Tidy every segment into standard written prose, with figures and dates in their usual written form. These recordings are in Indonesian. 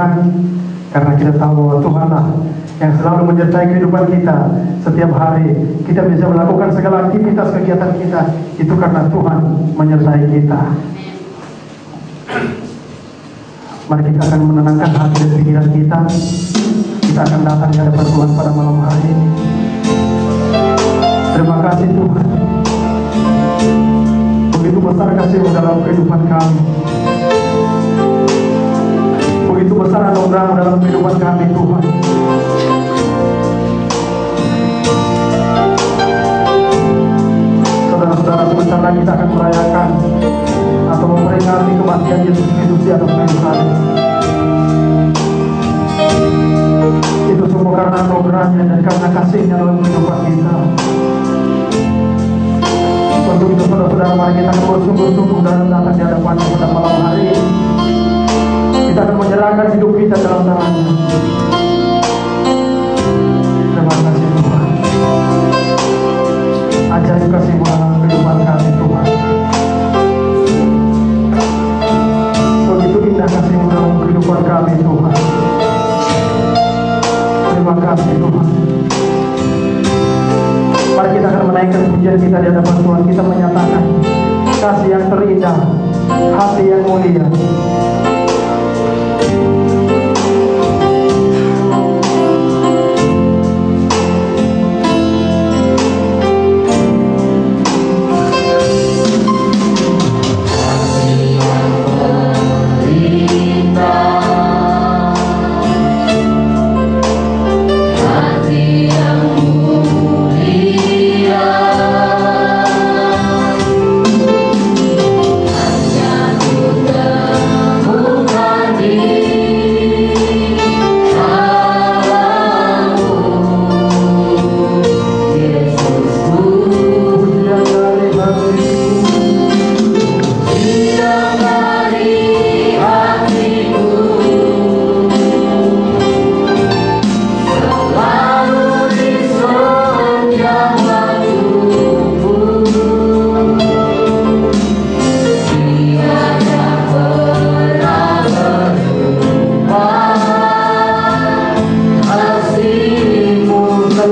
Tuhan, karena kita tahu bahwa Tuhanlah yang selalu menyertai kehidupan kita setiap hari. Kita bisa melakukan segala aktivitas kegiatan kita itu karena Tuhan menyertai kita. Mari kita akan menenangkan hati dan pikiran kita. Kita akan datang di hadapan Tuhan pada malam hari ini. Terima kasih Tuhan. Begitu besar kasih-Mu dalam kehidupan kami. Begitu besar anugerah-Mu dalam kehidupan kami Tuhan. Saudara-saudara, sebentar lagi kita akan merayakan atau memperingati kematian Yesus Kristus di atas kayu salib. Itu semua karena anugerah-Nya dan karena kasih-Nya dalam kehidupan kita. Untuk itu saudara-saudara, mari kita akan bersungguh-sungguh dalam datang di hadapan-Nya pada malam hari ini. Kita akan menyerahkan hidup kita dalam tangan-Nya. Terima kasih Tuhan. Ajaib kasih-Mu dalam kehidupan kami Tuhan. Begitu indah kasih-Mu dalam kehidupan kami Tuhan. Terima kasih Tuhan. Mari kita akan menaikkan pujian kita di hadapan Tuhan. Kita menyatakan kasih yang terindah, hati yang mulia.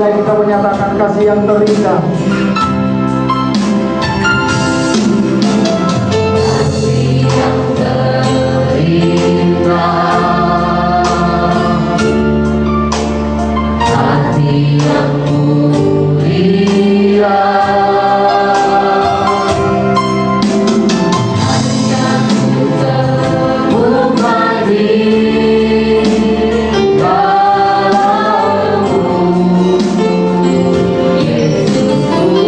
Yang terindah, kasih yang terindah, hati yang mulia. Hanya ku temukan di dalam-Mu.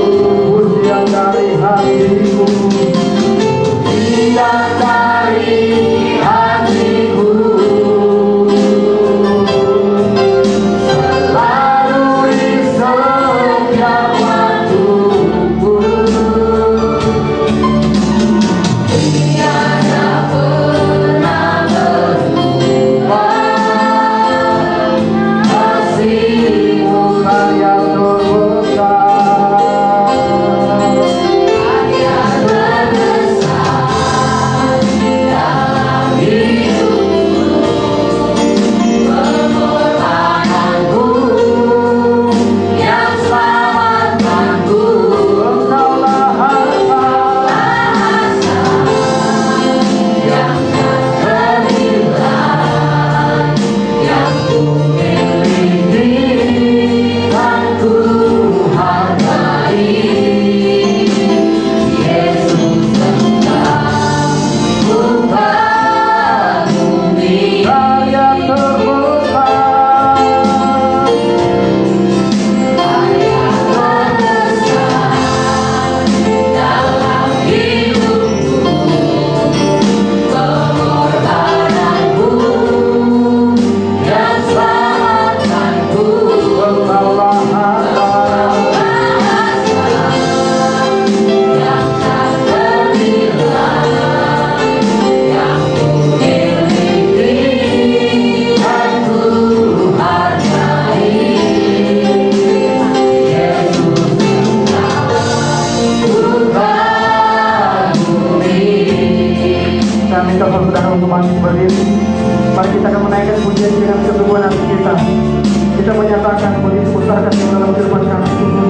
dengan keteguhan hati kita. Kita menyatakan begitu besar kasih dalam firman kami Tuhan.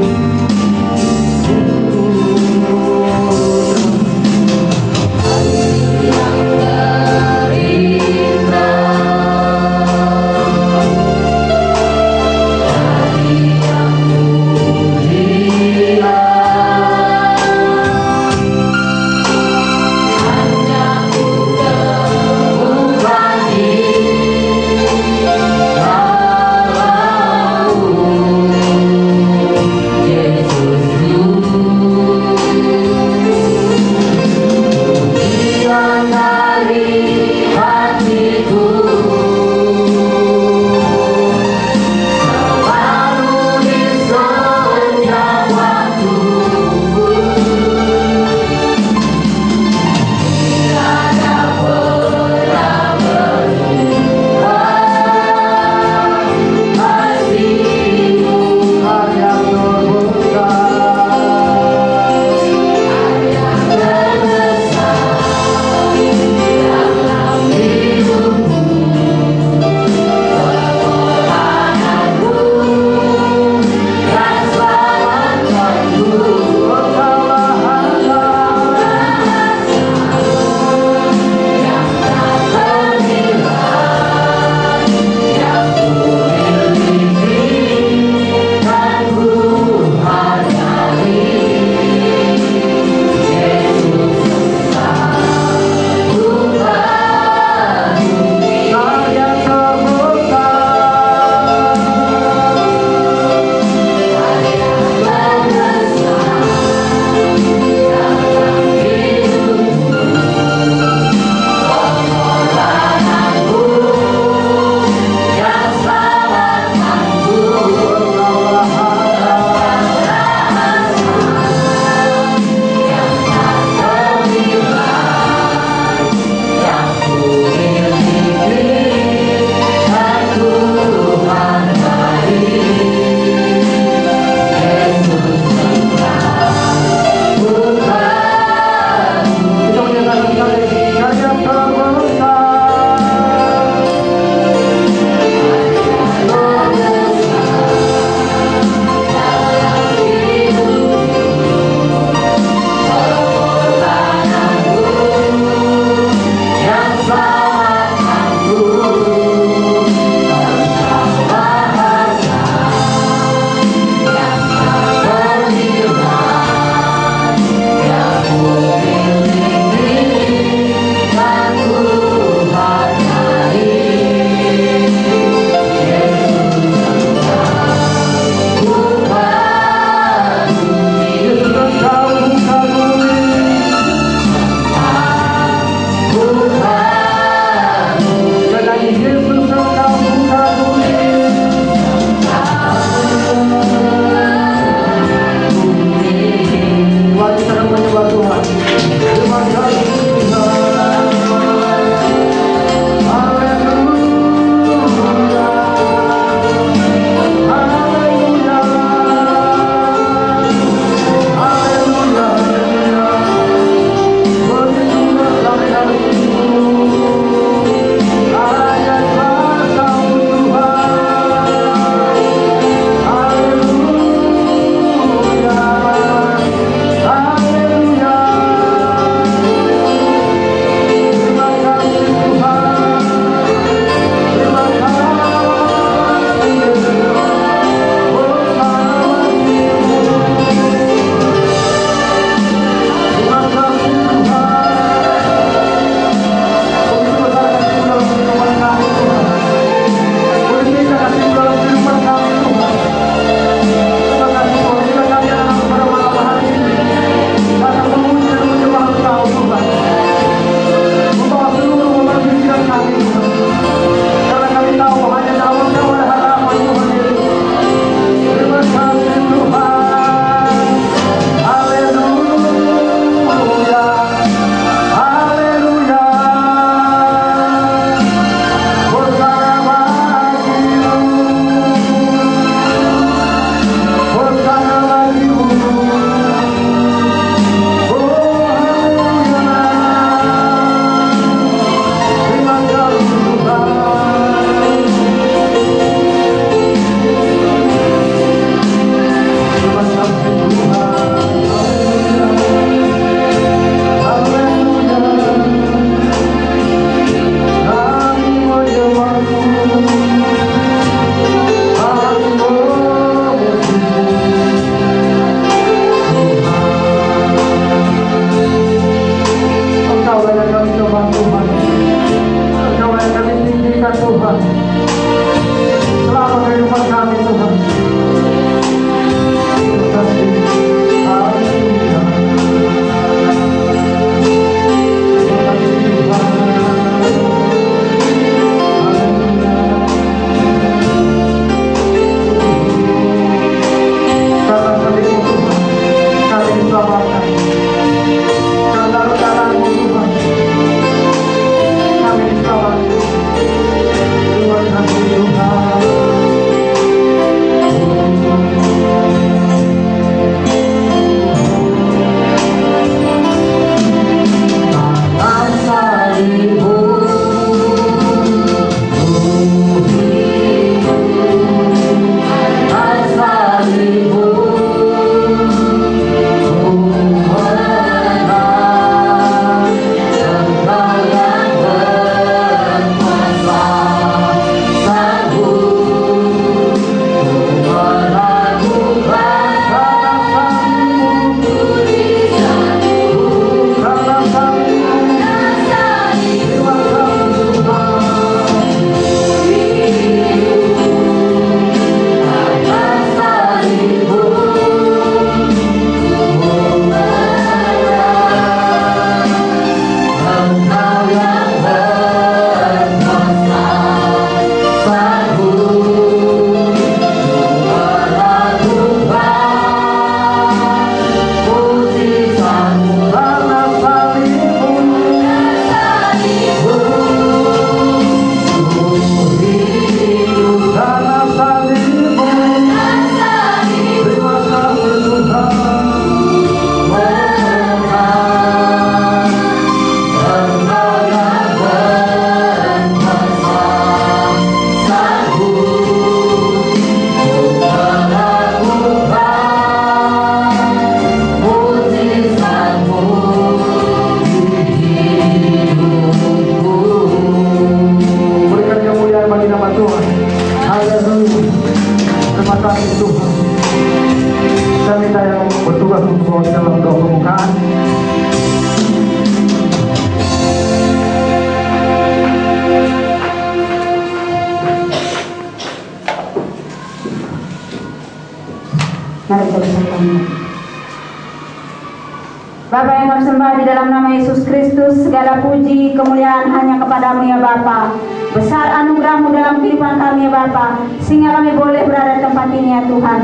Bapa yang kami sembah di dalam nama Yesus Kristus, segala puji kemuliaan hanya kepadamu ya Bapa. Besar anugerahmu dalam kehidupan kami ya Bapa, sehingga kami boleh berada di tempat ini ya Tuhan.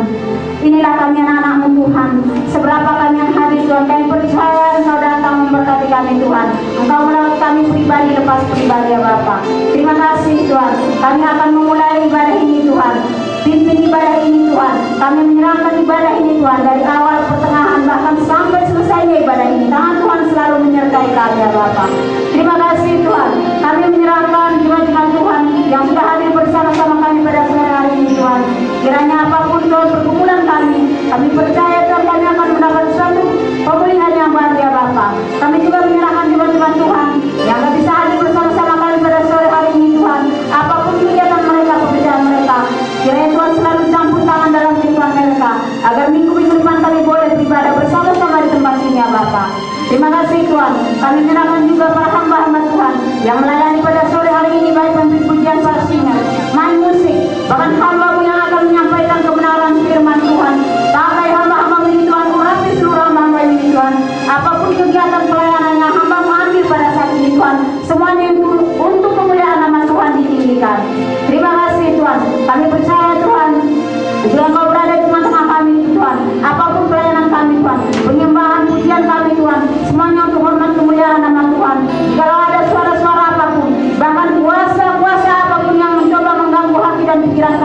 Inilah kami anak-anakmu Tuhan. Seberapa kami yang hadir Tuhan, kami percaya Engkau datang memberkati kami Tuhan. Engkau merawat kami pribadi lepas pribadi ya Bapa. Terima kasih Tuhan. Kami akan memulai ibadah ini Tuhan. Pimpin ibadah ini Tuhan. Kami menyerahkan ibadah ini Tuhan dari awal, pertengahan, bahkan sampai selesainya ibadah ini. Tangan Tuhan selalu menyertai kami ya Bapa. Terima kasih Tuhan. Kami menyerahkan jiwa-jiwa Tuhan yang sudah hadir bersama-sama kami pada sore hari ini Tuhan. Kiranya apapun Tuhan pergumulan kami percaya Tuhan kami akan mendapat suatu pemulihan yang baru ya Bapa. Kami juga menyerahkan jiwa-jiwa Tuhan yang gak bisa hadir bersama-sama kami pada sore hari ini Tuhan. Apapun kegiatan mereka, pekerjaan mereka, kiranya Tuhan selalu campur tangan dalam kehidupan mereka, agar minggu-minggu depan kami boleh beribadah bersama-sama di tempat ini ya Bapa. Terima kasih Tuhan. Kami menyerahkan juga para hamba-hamba Tuhan yang melayani pada sore hari ini, baik pemimpin pujian, para singer, main musik, bahkan hamba-Mu yang akan menyampaikan kebenaran firman Tuhan. Pakai hamba-hamba ini Tuhan, urapi seluruh hamba-hamba ini Tuhan. Apapun kegiatan pelayanannya, hamba-Mu ambil pada saat ini Tuhan. Semuanya untuk kemuliaan nama Tuhan ditinggikan. Terima kasih Tuhan. Kami percaya Tuhan, jika Engkau berada di tengah-tengah kami Tuhan, apapun pelayanan kami Tuhan, penyembahan pujian kami Tuhan, semuanya untuk hormat kemuliaan nama Tuhan. Kalau ada suara-suara apapun, bahkan kuasa-kuasa apapun yang mencoba mengganggu hati dan pikiran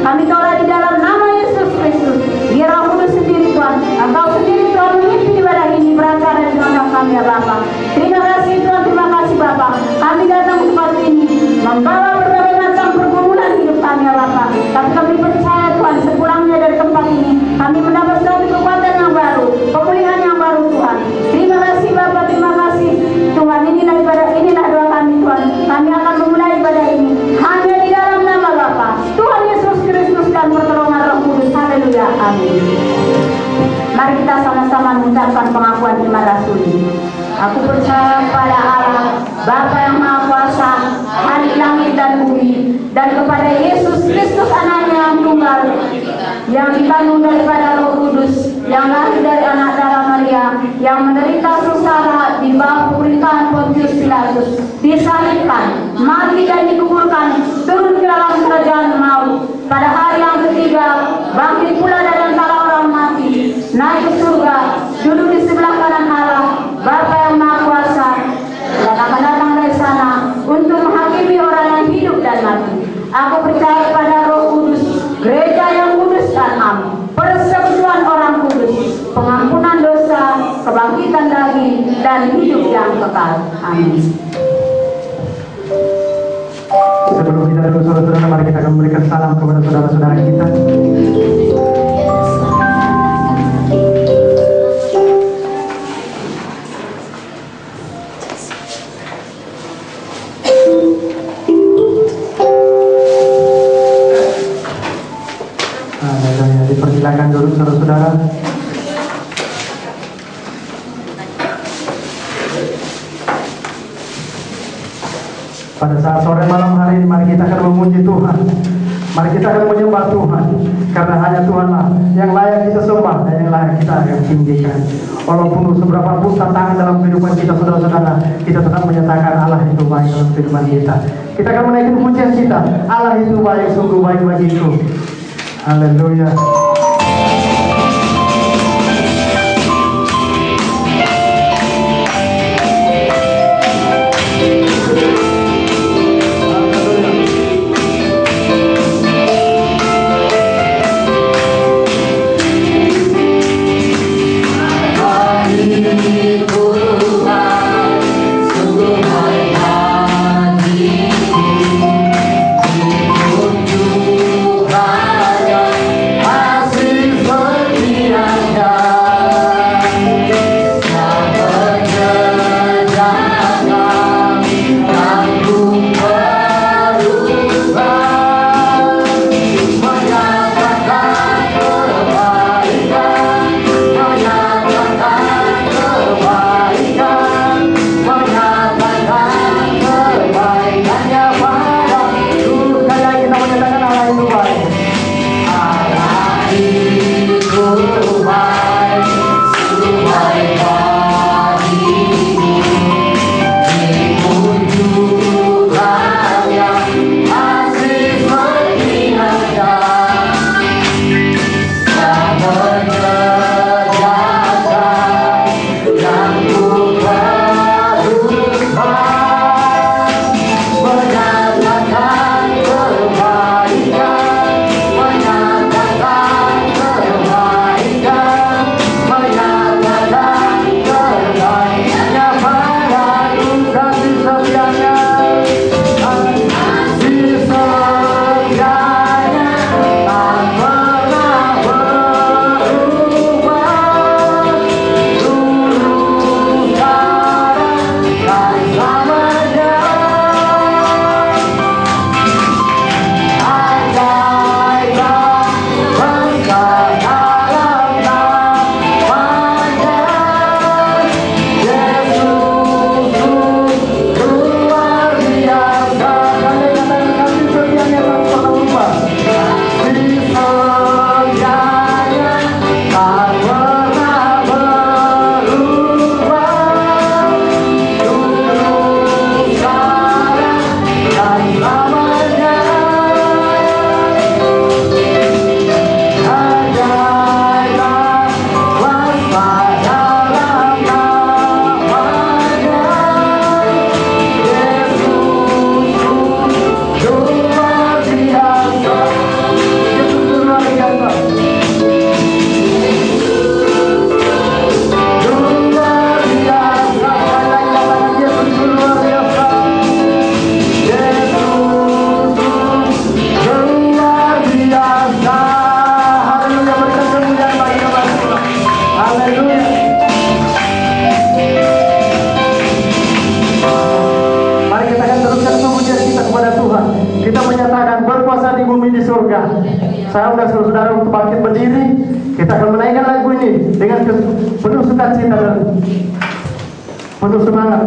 kami tolak di dalam nama Yesus Kristus. Biar Roh Kudus sendiri Tuhan, Engkau sendiri Tuhan memimpin ibadah ini beracara di tengah kami ya Bapa. Terima kasih Tuhan, terima kasih Bapa. Kami datang ke tempat ini membawa berbagai macam pergumulan hidup kami ya Bapa. Tapi kami percaya Tuhan, sepulangnya dari tempat ini kami mendapat suatu kekuatan yang baru, pemulihan yang baru Tuhan. dan kepada Yesus Kristus anaknya yang tunggal, yang dikandung daripada Roh Kudus, yang lahir dari anak darah Maria, yang menderita sengsara di bawah pemerintahan Pontius Pilatus, disalibkan, mati dan dikuburkan, turun ke dalam kerajaan maut, pada hari yang ketiga bangkit pula dari antara orang mati, naik ke surga, duduk di sebelah kanan Allah Bapa yang Maha Kuasa, dan akan datang dari sana untuk menghakimi orang yang hidup dan mati. Aku percaya pada Roh Kudus, gereja yang kudus dan am, persekutuan orang kudus, pengampunan dosa, kebangkitan daging, dan hidup yang kekal. Amin. Sebelum kita dulu saudara-saudara, mari kita akan memberikan salam kepada saudara-saudara kita. Dipersilakan dulu saudara-saudara. Pada saat sore malam hari ini, mari kita akan memuji Tuhan. Mari kita akan menyembah Tuhan, karena hanya Tuhanlah yang layak kita sembah dan yang layak kita akan tinggikan. Walaupun seberapa pun tantangan dalam kehidupan kita saudara-saudara, kita tetap menyatakan Allah itu baik dalam kehidupan kita. Kita akan menaikkan pujian kita, Allah itu baik, sungguh baik bagiku. Haleluya. Saya undang saudara untuk bangkit berdiri. Kita akan menaikkan lagu ini dengan penuh sukacita dan penuh semangat.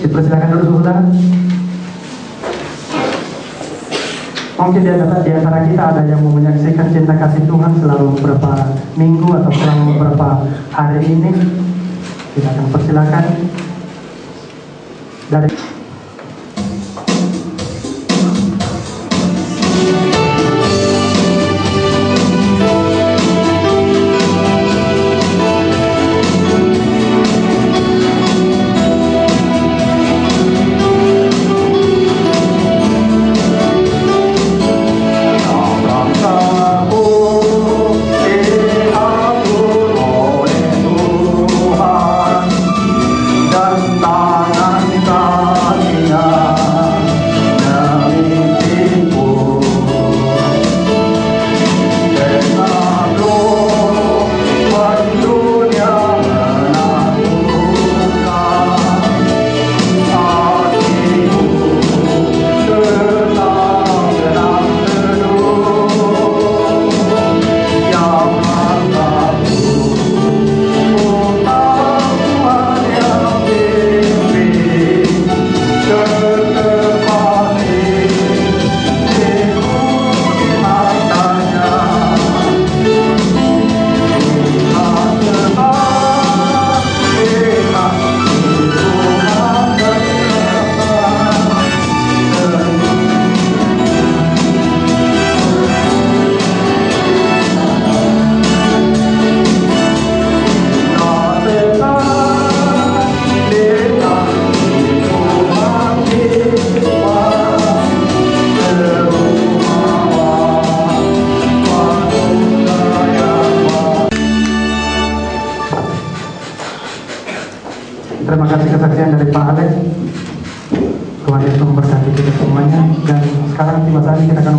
Dipersilakan dulu saudara. Mungkin di antara kita ada yang mau menyaksikan cinta kasih Tuhan selama beberapa minggu atau selama beberapa hari ini. Kita akan persilakan dari terima kasih kesaksian dari Pak Alex. Tuhan Yesus memberkati kita semuanya. Dan sekarang tiba saatnya kita akan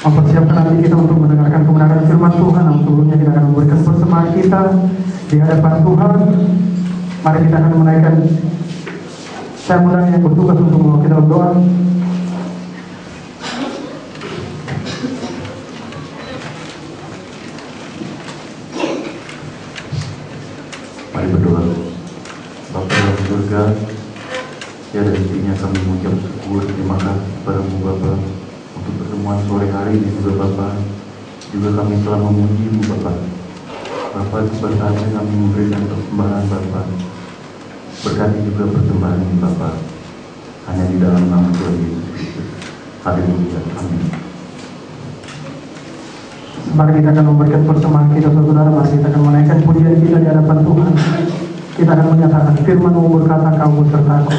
mempersiapkan hati kita untuk mendengarkan kebenaran firman Tuhan. Namun sebelumnya kita akan memberikan persembahan kita di hadapan Tuhan. Mari kita akan menaikkan saya mudah yang bertugas untuk mewakili doa. Mari berdoa. Bapa dalam surga, tiada intinya kami mengucap syukur terima kasih kepadamu Bapa untuk pertemuan sore hari ini juga Bapa. Juga kami telah memuji-Mu Bapa. Bapa, tiba saatnya kami memberikan persembahan Bapa. Berkati juga persembahan ini Bapa. Hanya di dalam nama Tuhan Yesus Kristus. Haleluya. Amin. Mari kita akan memberikan persembahan kita saudara. Mari kita akan menaikkan pujian kita di hadapan Tuhan. Kita akan menyatakan firman-Mu berkata, Kau besertaku.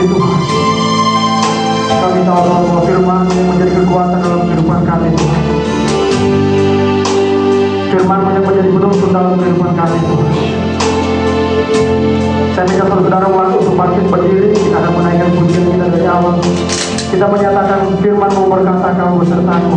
Tuhan. Kami tahu bahwa firman yang menjadi kekuatan dalam kehidupan kami Tuhan. Firman yang menjadi penuntun dalam kehidupan kami Tuhan. Saya minta saudara waktu untuk bangkit berdiri. Kita akan menaikkan pujian kita dari awal. Kita menyatakan firman-Mu berkata Kau besertaku.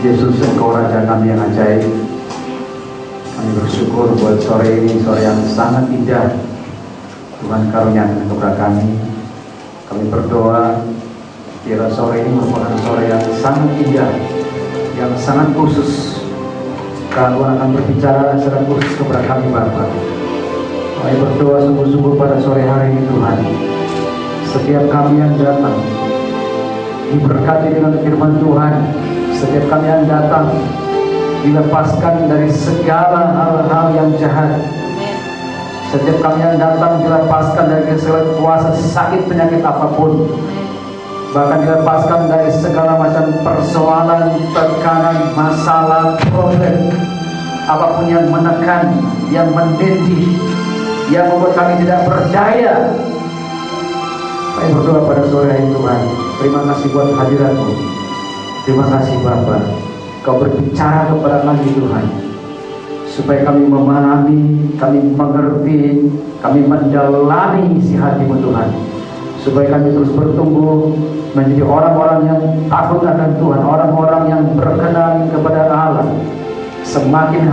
Yesus, Engkau Raja kami yang ajaib. Kami bersyukur buat sore ini, sore yang sangat indah. Tuhan karuniakan kepada kami. Kami berdoa, biarlah sore ini merupakan sore yang sangat indah, yang sangat khusus. Tuhan akan berbicara secara khusus kepada kami Bapa. Kami berdoa sungguh-sungguh pada sore hari ini Tuhan. Setiap kami yang datang diberkati dengan firman Tuhan. Setiap kami yang datang dilepaskan dari segala hal-hal yang jahat. Setiap kami yang datang dilepaskan dari segala kuasa sakit penyakit apapun. Bahkan dilepaskan dari segala macam persoalan, tekanan, masalah, problem. Apapun yang menekan, yang mendedih, yang membuat kami tidak berdaya. Kami berdoa pada sore hari Tuhan. Terima kasih buat hadirat-Mu. Terima kasih Bapa, Kau berbicara kepada kami Tuhan, supaya kami memahami, kami mengerti, kami mendalami isi hati-Mu Tuhan, supaya kami terus bertumbuh menjadi orang-orang yang takut akan Tuhan, orang-orang yang berkenan kepada Allah. Semakin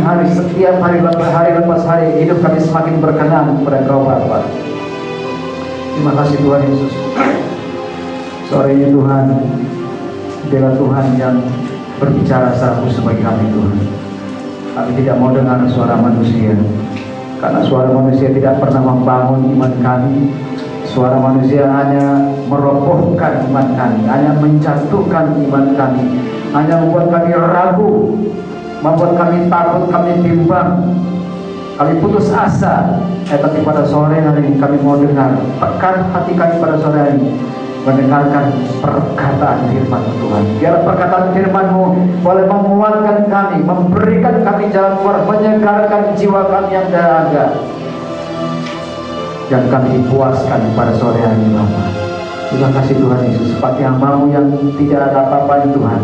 hari, setiap hari lepas hari, hidup kami semakin berkenan kepada Kau Bapa. Terima kasih Tuhan Yesus. Sore ini Tuhan, biarlah Tuhan yang berbicara secara khusus bagi kami Tuhan. Kami tidak mau dengar suara manusia, karena suara manusia tidak pernah membangun iman kami. Suara manusia hanya merobohkan iman kami, hanya menjatuhkan iman kami, hanya membuat kami ragu, membuat kami takut, kami bimbang, kami putus asa. Tapi pada sore hari ini kami mau dengar, pekan hati kami pada sore hari ini mendengarkan perkataan firman Tuhan. Biar perkataan firman-Mu boleh menguatkan kami, memberikan kami jalan keluar, menyegarkan jiwa kami yang dahaga, dan kami dipuaskan pada sore hari ini, Bapa. Terima kasih Tuhan Yesus, seperti hamba-Mu yang tidak ada apa-apa di Tuhan.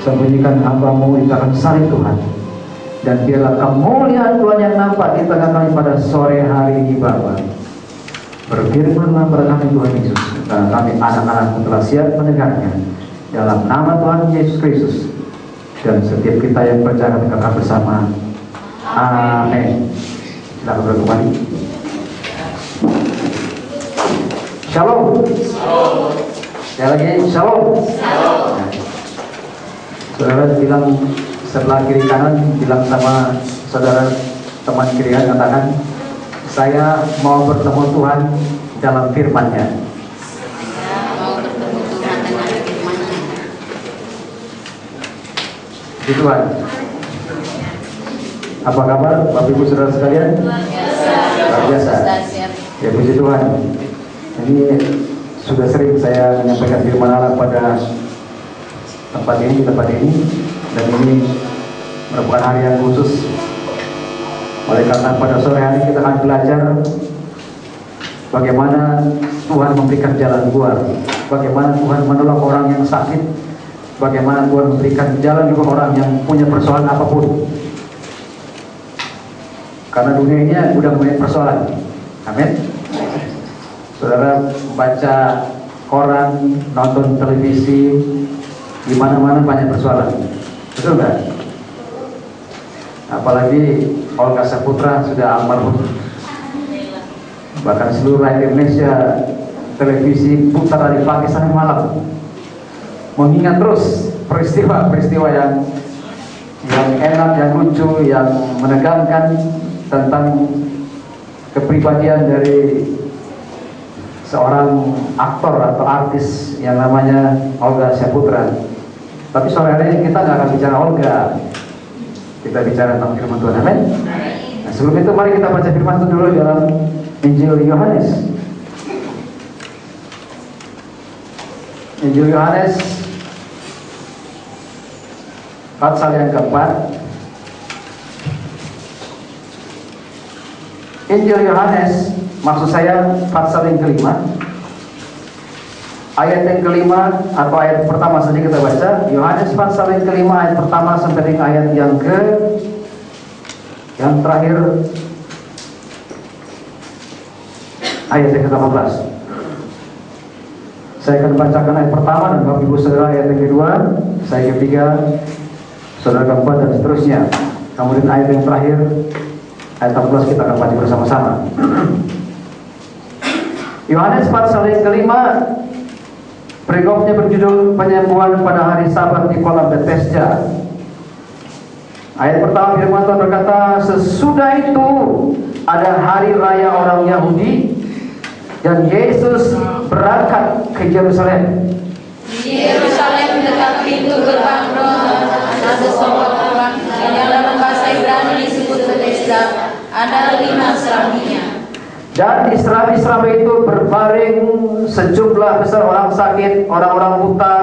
Sembunyikan hamba-Mu di dalam salib Tuhan, dan biarlah kemuliaan Tuhan yang nampak di tengah kami pada sore hari ini, Bapa. Berfirmanlah pada kami Tuhan Yesus, karena kami anak-anak telah siap mendengarnya. Dalam nama Tuhan Yesus Kristus, dan setiap kita yang percaya kami kekal bersama. Amin. Silakan berkembali. Shalom. Sekali lagi shalom. Saudara bilang sebelah kiri kanan, bilang sama saudara teman kiri kanan, katakan, saya mau bertemu Tuhan dalam firman-Nya. Puji Tuhan. Apa kabar Bapak Ibu Saudara sekalian? Luar biasa. Ya, puji Tuhan. Ini sudah sering saya menyampaikan firman Allah pada tempat ini, dan ini merupakan hari yang khusus. Oleh karena pada sore hari kita akan belajar bagaimana Tuhan memberikan jalan keluar, bagaimana Tuhan menolong orang yang sakit, bagaimana Tuhan memberikan jalan juga orang yang punya persoalan apapun. Karena dunia ini udah banyak persoalan. Amin. Saudara baca koran, nonton televisi, di mana-mana banyak persoalan. Betul nggak? Apalagi Olga Saputra sudah almarhum. Bahkan seluruh rakyat Indonesia televisi putar dari pagi sampai malam, mengingat terus peristiwa-peristiwa yang enak, yang lucu, yang menegangkan tentang kepribadian dari seorang aktor atau artis yang namanya Olga Saputra. Tapi sore hari ini kita nggak akan bicara Olga, kita bicara tentang firman Tuhan. Amin. Nah, sebelum itu mari kita baca firman Tuhan dulu dalam Injil Yohanes. Injil Yohanes pasal yang keempat. Injil Yohanes, maksud saya pasal yang kelima, ayat yang kelima atau ayat pertama saja kita baca. Yohanes pasal yang kelima ayat pertama sampai dengan ayat yang terakhir, ayat yang ke-18. Saya akan bacakan ayat pertama dan Bapak Ibu Saudara ayat yang kedua, saya yang ketiga, saudara keempat, dan seterusnya. Kemudian ayat yang terakhir, ayat 14 kita akan baca bersama-sama. Yohanes pasal yang kelima, perikopnya berjudul penyembuhan pada hari Sabat di kolam Bethesda. Ayat pertama firman Tuhan berkata, sesudah itu ada hari raya orang Yahudi, dan Yesus berangkat ke Yerusalem. Di Yerusalem dekat pintu gerbang ada sebuah orang yang dalam bahasa Ibrani disebut Bethesda, ada 5 serambinya. Dan di serambi-serambi itu berbaring sejumlah besar orang sakit, orang-orang buta,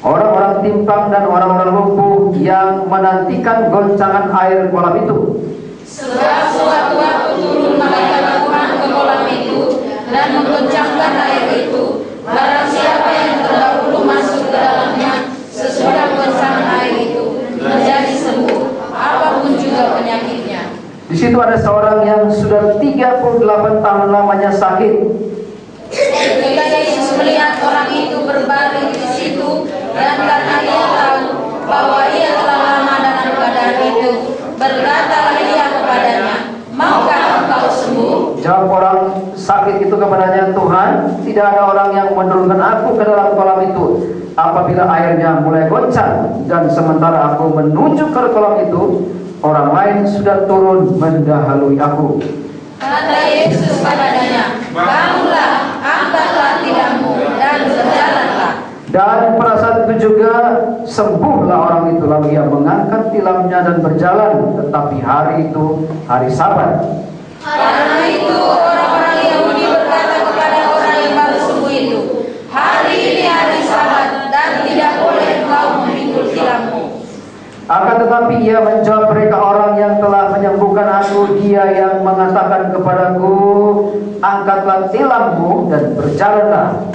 orang-orang timpang, dan orang-orang lumpuh yang menantikan goncangan air kolam itu. Sebab suatu waktu turun malaikat Tuhan ke kolam itu dan menggoncangkan air itu. Barang siapa yang terdahulu masuk ke dalamnya sesudah goncangan air itu menjadi sembuh, apapun juga penyakitnya. Di situ ada seorang yang sudah 38 tahun lamanya sakit. Ketika Yesus melihat orang itu berbaring di situ, dan karena ia tahu bahwa ia telah lama dalam keadaan itu, berkatalah ia kepadanya, maukah engkau sembuh? Jawab orang sakit itu kepadanya, Tuhan, tidak ada orang yang menurunkan aku ke dalam kolam itu. apabila airnya mulai goncang dan sementara aku menuju ke kolam itu, orang lain sudah turun mendahului aku. Kata Yesus padanya, bangunlah, angkatlah tilammu, dan berjalanlah. Dan pada saat itu juga sembuhlah orang itu, lalu ia mengangkat tilamnya dan berjalan. Tetapi hari itu hari Sabat. Karena itu orang-orang Yahudi berkata kepada orang yang baru sembuh itu, hari ini hari Sabat dan tidak boleh engkau memikul tilammu. Akan tetapi ia menjawab mereka, orang yang telah menyembuhkan aku, dia yang mengatakan kepadaku, angkatlah tilammu dan berjalanlah.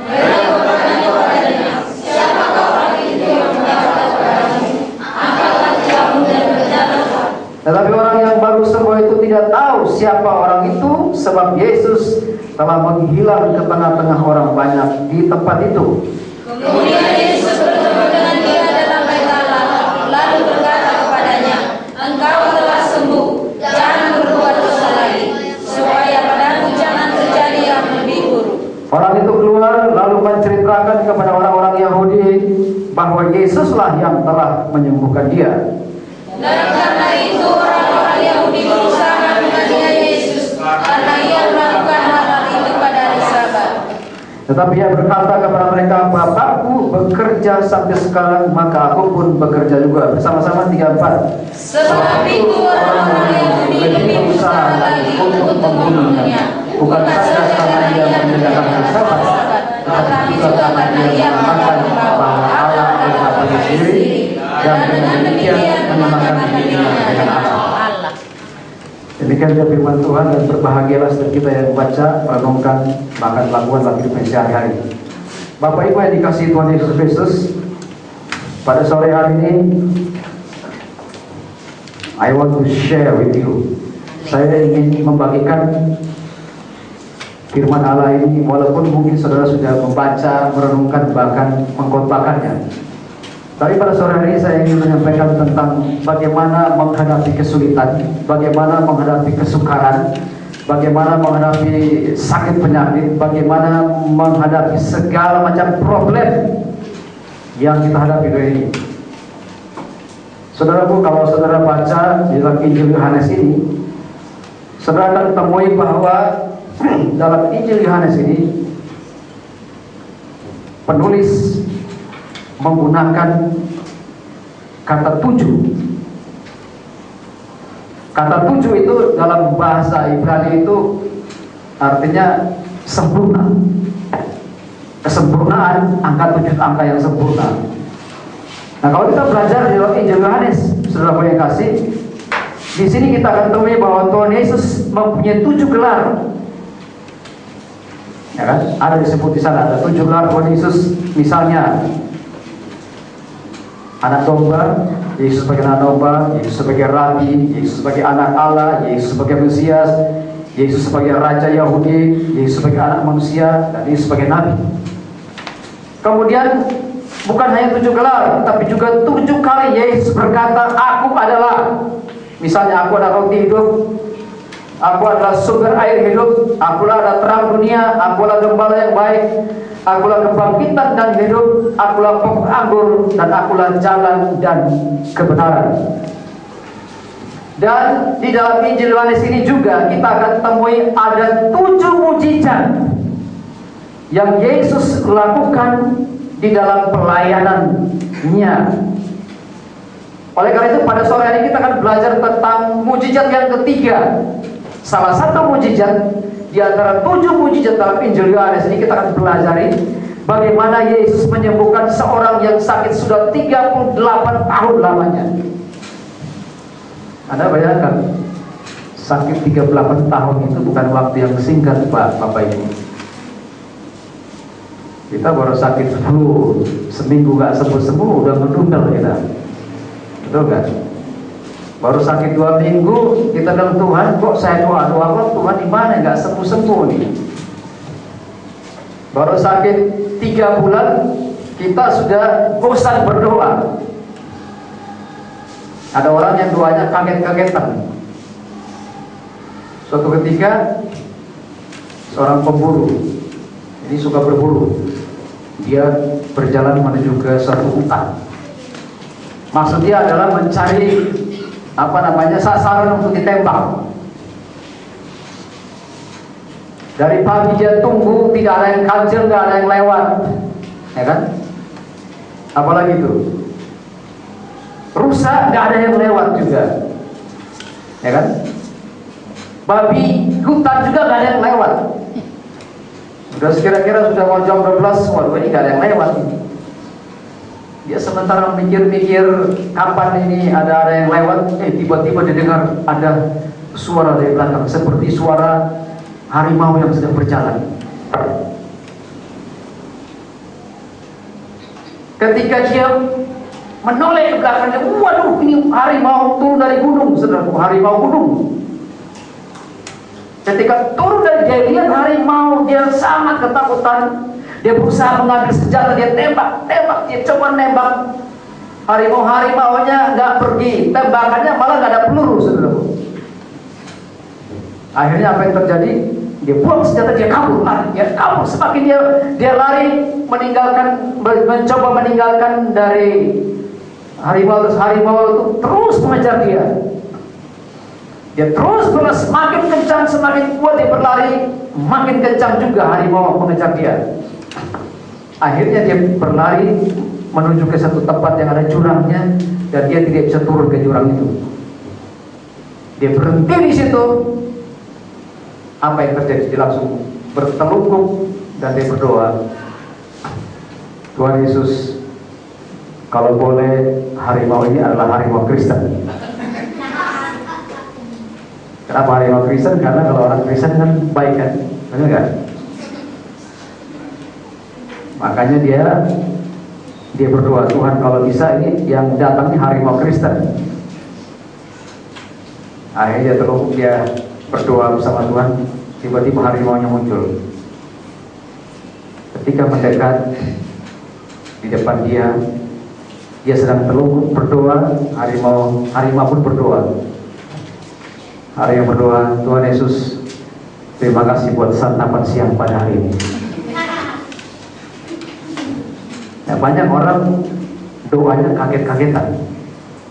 Mereka bertanya kepadanya, siapakah orang itu yang mengatakan kepadamu, angkatlah tilammu dan berjalanlah? Tetapi orang yang baru sembuh itu tidak tahu siapa orang itu, sebab Yesus telah menghilang ke tengah-tengah orang banyak di tempat itu. Kemudian Yesus bertemu dengan dia dalam bait Allah, lalu berkata kepadanya, engkau telah sembuh, jangan berbuat dosa lagi, supaya padamu jangan terjadi yang lebih buruk. Orang itu keluar lalu menceritakan kepada orang-orang Yahudi bahwa Yesuslah yang telah menyembuhkan dia. Dan karena itu orang-orang Yahudi berusaha menganiaya Yesus, karena ia melakukan hal itu pada hari Sabat. Tetapi ia berkata kepada mereka, Bapakku bekerja sampai sekarang, maka aku pun bekerja juga. Bersama-sama 3-4. Sebab itu orang-orang Yahudi lebih berusaha lagi untuk membunuhnya, bukan saja karena dia mengerjakan hari Sabat, tetapi juga karena ia mengatakan bahwa Allah adalah bagi sendiri, dan dengan demikian menyamakan dirinya dengan Allah. Demikian dia firman Tuhan, dan berbahagialah setiap kita yang membaca, merenungkan, bahkan lakukan dalam kehidupan sehari-hari. Bapak Ibu yang dikasihi Tuhan Yesus Kristus, pada sore hari ini I want to share with you. Saya ingin membagikan firman Allah ini, walaupun mungkin saudara sudah membaca, merenungkan, bahkan mengkhotbahkannya. Tapi pada sore hari ini saya ingin menyampaikan tentang bagaimana menghadapi kesulitan, bagaimana menghadapi kesukaran, bagaimana menghadapi sakit penyakit, bagaimana menghadapi segala macam problem yang kita hadapi hari ini. Saudaraku, kalau saudara baca di dalam Injil Yohanes ini, saudara akan temui bahwa dalam Injil Yohanes ini penulis menggunakan kata 7. Kata 7 itu dalam bahasa Ibrani itu artinya sempurna. Kesempurnaan, angka 7 angka yang sempurna. Nah, kalau kita belajar di dalam Injil Yohanes, saudara yang kasih, di sini kita akan temui bahwa Tuhan Yesus mempunyai 7 gelar. Ya kan? Ada disebut di sana, ada 7 gelar Tuhan Yesus. Misalnya anak domba, Yesus sebagai anak domba, Yesus sebagai Rabi, Yesus sebagai anak Allah, Yesus sebagai Mesias, Yesus sebagai Raja Yahudi, Yesus sebagai anak manusia, dan Yesus sebagai Nabi. Kemudian bukan hanya 7 gelar, tapi juga 7 kali Yesus berkata, aku adalah. Misalnya, aku adalah roti hidup, aku adalah sumber air hidup, akulah adalah terang dunia, akulah gembala yang baik, akulah kebangkitan dan hidup, akulah pokok anggur, dan akulah jalan dan kebenaran. Dan di dalam Injil Yohanes ini juga kita akan temui ada 7 mujizat yang Yesus lakukan di dalam pelayanannya. Oleh karena itu pada sore hari kita akan belajar tentang mujizat yang ketiga. Salah satu mujizat di antara 7 mujizat dalam Injil Yohanes ini, kita akan pelajari bagaimana Yesus menyembuhkan seorang yang sakit sudah 38 tahun lamanya. Anda bayangkan, sakit 38 tahun itu bukan waktu yang singkat, Bapak Ibu. Kita baru sakit flu, seminggu gak sembuh-sembuh udah menunggal kita. Betul gak? Baru sakit 2 minggu kita bilang, Tuhan kok saya doa-doa Tuhan di mana nggak sembuh-sembuh nih. Baru sakit 3 bulan kita sudah bosan berdoa. Ada orang yang doanya kaget-kagetan. Suatu ketika seorang pemburu, ini suka berburu, dia berjalan menuju ke suatu hutan. Maksudnya adalah mencari sasaran untuk ditembak. Dari pagi dia tunggu, tidak ada yang kancil, tidak ada yang lewat, ya kan? Apalagi itu, rusa tidak ada yang lewat juga, ya kan? Babi hutan juga tidak ada yang lewat. Sudah kira-kira sudah mau jam 12, waduh ini tidak ada yang lewat ini. Dia sementara mikir-mikir kapan ini ada yang lewat, tiba-tiba dia dengar ada suara dari belakang, seperti suara harimau yang sedang berjalan. Ketika dia menoleh ke belakangnya, waduh ini harimau turun dari gunung, saudaraku, harimau gunung. Ketika turun dari dia lihat harimau, dia sangat ketakutan. Dia berusaha mengambil senjata, dia tembak, dia coba nembak. Harimaunya nggak pergi, tembakannya malah nggak ada peluru, saudaraku. Akhirnya apa yang terjadi? Dia buang senjata, dia kabur, kabur. Semakin dia lari, mencoba meninggalkan dari harimau, terus harimau itu terus mengejar dia. Dia terus semakin kencang, semakin kuat dia berlari, makin kencang juga harimau mengejar dia. Akhirnya dia berlari menuju ke satu tempat yang ada jurangnya, dan dia tidak bisa turun ke jurang itu. Dia berhenti di situ. Apa yang terjadi? Dia langsung bertelungkup dan dia berdoa, Tuhan Yesus, kalau boleh harimau ini adalah harimau Kristen. Kenapa harimau Kristen? Karena kalau orang Kristen kan baik kan, benar kan? Makanya dia berdoa, Tuhan kalau bisa ini yang datangnya harimau Kristen. Akhirnya dia terlupuk, dia berdoa bersama Tuhan. Tiba-tiba harimaunya muncul. Ketika mendekat di depan dia sedang terlungkup berdoa. Harimau pun berdoa. Harimau berdoa, Tuhan Yesus, terima kasih buat santapan siang pada hari ini. Nah, banyak orang doanya kaget-kagetan.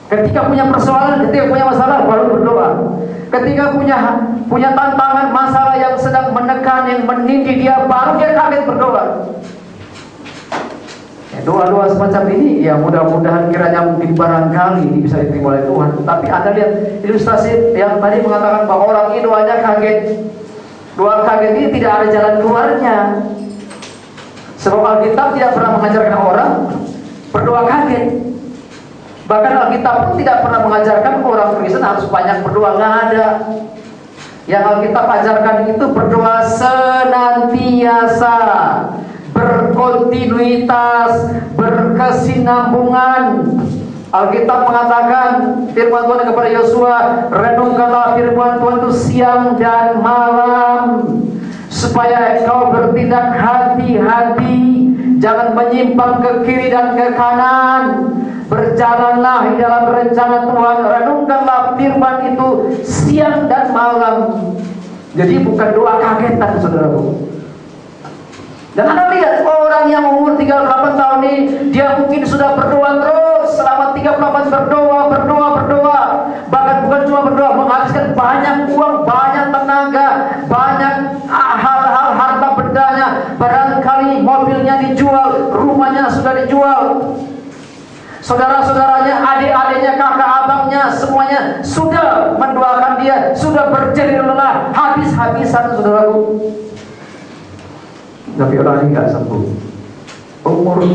Ketika punya persoalan, ketika punya masalah baru berdoa. Ketika punya tantangan, masalah yang sedang menekan, yang menindih dia, baru dia kaget berdoa. Doa-doa semacam ini ya mudah-mudahan kiranya mungkin barangkali ini bisa diterima oleh Tuhan. Tapi Anda lihat ilustrasi yang tadi mengatakan bahwa orang ini doanya kaget. Doa kaget ini tidak ada jalan keluarnya. Sebab Alkitab tidak pernah mengajarkan orang berdoa kaget. Bahkan Alkitab pun tidak pernah mengajarkan orang Kristen harus banyak berdoa, nggak ada. Yang Alkitab ajarkan itu berdoa senantiasa, berkontinuitas, berkesinambungan. Alkitab mengatakan, firman Tuhan kepada Yosua, renungkanlah firman Tuhan itu siang dan malam, supaya engkau bertindak hati-hati, jangan menyimpang ke kiri dan ke kanan. Berjalanlah di dalam rencana Tuhan, renungkanlah firman itu siang dan malam. Jadi bukan doa kagetan, saudaraku. Dan Anda lihat orang yang umur 38 tahun ini, dia mungkin sudah berdoa terus selama 38 berdoa. Bahkan bukan cuma berdoa, menghabiskan banyak uang, banyak tenaga, banyak hal-hal harta bendanya. Barangkali mobilnya dijual, rumahnya sudah dijual. Saudara-saudaranya, adik-adiknya, kakak abangnya, semuanya sudah mendoakan dia, sudah berjerit lelah, habis-habisan, saudaraku. Tapi orang ini nggak sembuh. Umur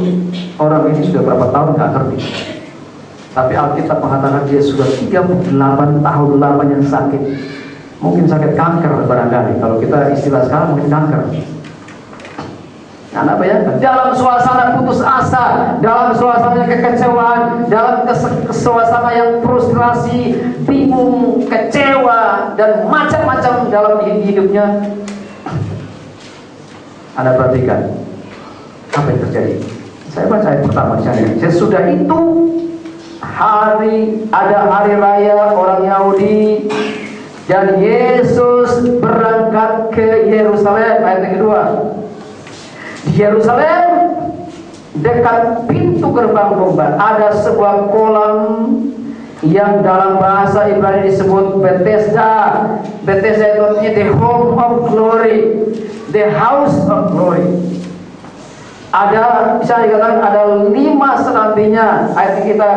orang ini sudah berapa tahun nggak ngerti. Tapi Alkitab mengatakan dia sudah 38 tahun lamanya sakit. Mungkin sakit kanker barangkali. Kalau kita istilah sekarang mungkin kanker. Anda bayangkan, dalam suasana putus asa, dalam suasana kekecewaan, dalam suasana yang frustrasi, bingung, kecewa, dan macam-macam dalam hidupnya. Anda perhatikan apa yang terjadi. Saya baca ayat pertama di sana. Sesudah itu ada hari raya orang Yahudi, dan Yesus berangkat ke Yerusalem. Ayat yang kedua. Di Yerusalem dekat pintu gerbang domba ada sebuah kolam yang dalam bahasa Ibrani disebut Bethesda. Bethesda itu artinya the home of glory, the house of glory. Ada, bisa dikatakan ada 5 serambinya ayat kita.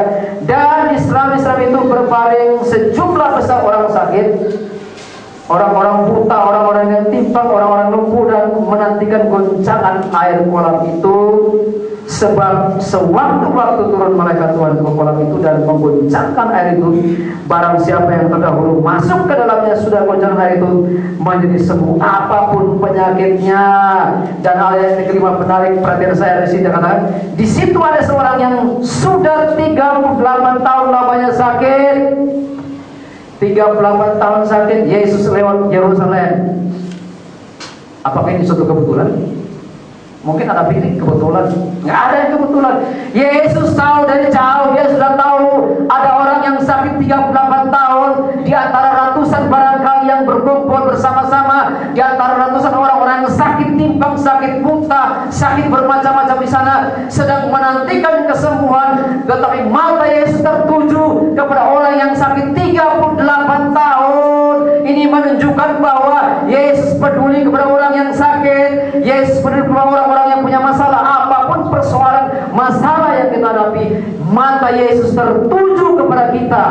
Dan di serambi-serambi itu berbaring sejumlah besar orang sakit, orang-orang buta, orang-orang yang timpang, orang-orang lumpuh, dan menantikan goncangan air kolam itu. Sebab sewaktu-waktu turun malaikat Tuhan ke kolam itu dan menggoncangkan air itu, barang siapa yang terdahulu masuk ke dalamnya sudah goncangkan air itu menjadi sembuh apapun penyakitnya. Dan ayat yang kelima menarik perhatian saya di sini, katakan di situ ada seorang yang sudah 38 tahun lamanya sakit. 38 tahun sakit, Yesus lewat Yerusalem. Apakah ini suatu kebetulan? Mungkin ada pilih kebetulan. Nggak ada yang kebetulan. Yesus tahu dari jauh. Dia sudah tahu ada orang yang sakit 38 tahun di antara ratusan barangkali yang berkumpul bersama-sama, di antara ratusan orang-orang yang sakit timpang, sakit buta, sakit bermacam-macam di sana, sedang menantikan kesembuhan. Tetapi mata Yesus tertuju kepada orang yang sakit 38 tahun. Ini menunjukkan bahwa Yesus peduli kepada orang yang sakit. Yesus peduli kepada orang-orang yang punya masalah, apapun persoalan masalah yang kita hadapi, mata Yesus tertuju kepada kita.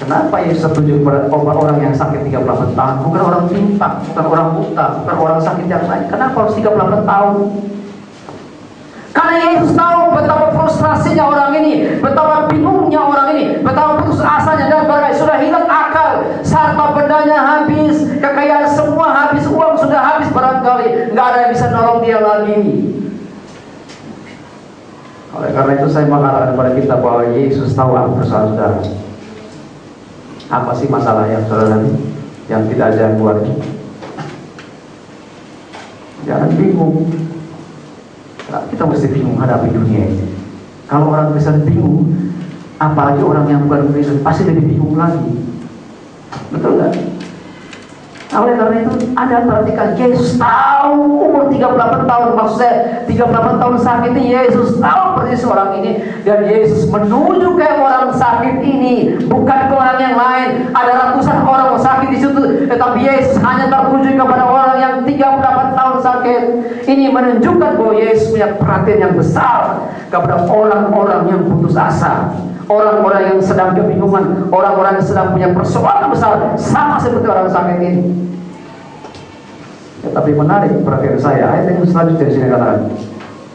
Kenapa Yesus tertuju kepada orang yang sakit 38 tahun? Bukan orang timpang, bukan orang buta, bukan orang sakit yang lain. Kenapa harus 38 tahun? Karena Yesus tahu betapa frustrasinya orang ini, betapa bingungnya orang ini, betapa putus asanya, dan barangkali sudah hilang akal, harta bendanya habis, kekayaan semua habis, uang sudah habis barangkali, nggak ada yang bisa nolong dia lagi. Oleh karena itu saya mengatakan kepada kita bahwa Yesus tahu apa persoalan saudara. Apa sih masalah yang saudara yang tidak ada yang keluar? Jangan bingung. Kita mesti bingung hadapi dunia ini. Kalau orang Kristen bingung, apalagi orang yang bukan Kristen pasti lebih bingung lagi. Betul nggak? Oleh karena itu, Anda perhatikan, Yesus tahu umur 38 tahun, maksud saya 38 tahun sakit ini, Yesus tahu persis orang ini, dan Yesus menuju ke orang sakit ini, bukan ke orang yang lain. Ada ratusan orang sakit di situ, tetapi Yesus hanya tertuju kepada orang yang 38 tahun sakit. Ini menunjukkan bahwa Yesus punya perhatian yang besar kepada orang-orang yang putus asa, orang-orang yang sedang kebingungan, orang-orang yang sedang punya persoalan besar, sama seperti orang sakit ini. Tetapi menarik perhatian saya, ayat yang selanjutnya di sini katakan,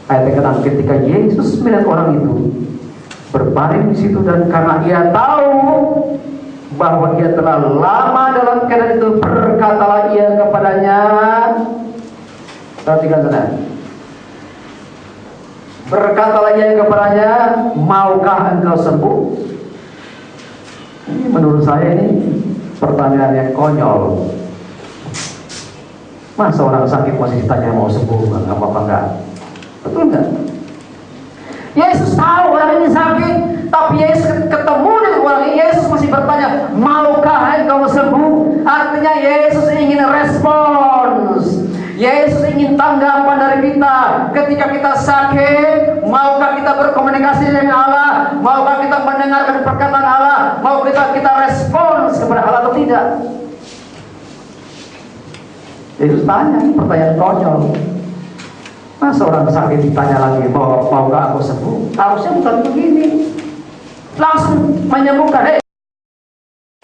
ayat yang katakan ketika Yesus melihat orang itu berbaring di situ, dan karena ia tahu bahwa ia telah lama dalam keadaan itu, berkatalah ia kepadanya, perhatikan saudara, berkatalah ia kepadanya, maukah engkau sembuh? Ini menurut saya ini pertanyaan yang konyol. Masa orang sakit masih ditanya mau sembuh, nggak apa-apa nggak? Betul nggak? Yesus tahu orang ini sakit, tapi Yesus ketemu dengan orang ini, Yesus masih bertanya, maukah engkau sembuh? Artinya Yesus ingin respons. Yesus ingin tanggapan dari kita. Ketika kita sakit, maukah kita berkomunikasi dengan Allah? Maukah kita mendengarkan perkataan Allah? Maukah kita respons kepada Allah atau tidak? Yesus tanya, pertanyaan konyol. Masa orang sakit ditanya lagi, maukah aku sembuh? Harusnya bukan begini. Langsung menyembuhkan.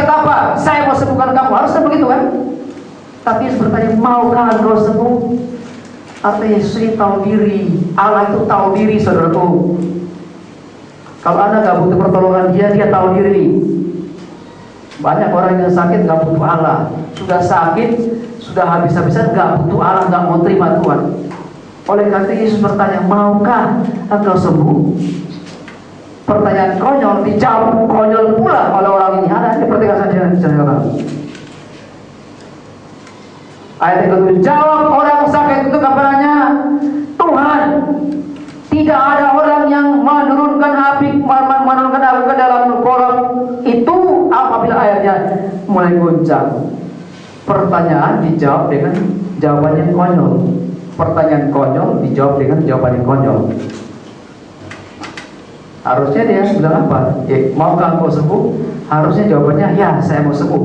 Apa? Saya mau sembuhkan kamu. Harusnya begitu kan? Tapi Yesus bertanya, maukah engkau sembuh? Artinya Yesus ini tahu diri. Allah itu tahu diri, saudaraku. Kalau Anda gak butuh pertolongan dia tahu diri. Banyak orang yang sakit gak butuh Allah. Sudah sakit, sudah habis-habisan gak butuh Allah, gak mau terima Tuhan. Oleh karena itu Yesus bertanya, maukah engkau sembuh? Pertanyaan konyol dijawab konyol pula oleh orang ini. Ada perhatikan saja. Ayat yang kedua, jawab orang sakit itu kepadanya, Tuhan, tidak ada orang yang menurunkan api ke dalam kolam itu apabila airnya mulai goncang. Pertanyaan dijawab dengan jawaban yang konyol. pertanyaan konyol dijawab dengan jawaban yang konyol. Harusnya dia bilang apa? Maukah engkau sembuh? Harusnya jawabannya, ya saya mau sembuh.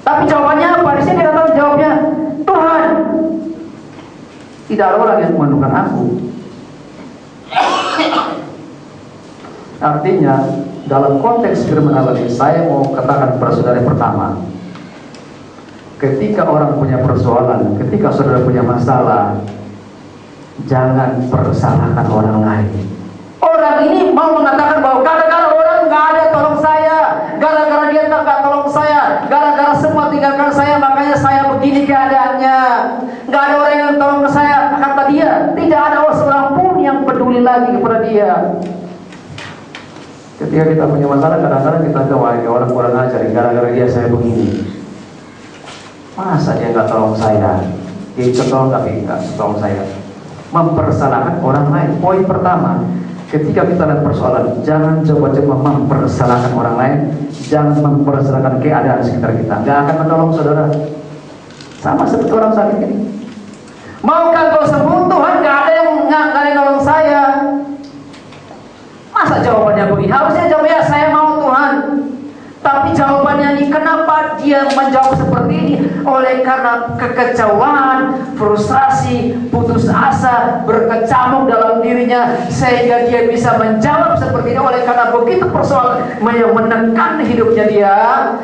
Tapi jawabannya apa? Di sini dia jawabnya, Tuhan, tidak ada orang yang menemukan aku. Artinya dalam konteks firman Allah ini, saya mau katakan kepada saudara yang pertama, ketika orang punya persoalan, ketika saudara punya masalah, jangan persalahkan orang lain. Orang ini mau mengatakan bahwa gara-gara orang nggak ada tolong saya, gara-gara dia nggak tolong saya, gara-gara semua tinggalkan saya, makanya saya begini keadaannya. Nggak ada orang yang tolong ke saya, kata dia. Tidak ada seorang pun yang peduli lagi kepada dia. Ketika kita punya masalah, kadang-kadang kita kawai orang kurang ajar, gara-gara dia saya begini. Masa dia nggak tolong saya? Dia tolong tapi nggak tolong saya. Mempersalahkan orang lain. Poin pertama, ketika kita ada persoalan, jangan coba-coba mempersalahkan orang lain, jangan mempersalahkan keadaan sekitar kita. Nggak akan menolong saudara. Sama seperti orang sakit ini. Maukah kau sembuh? Tuhan, nggak ada yang nolong saya. Masa jawabannya begini? Harusnya jawabnya saya mau Tuhan. Tapi jawabannya ini, kenapa dia menjawab seperti ini? Oleh karena kekecewaan, frustrasi, putus asa, berkecamuk dalam dirinya, sehingga dia bisa menjawab seperti ini. Oleh karena begitu persoalan yang menekan hidupnya dia,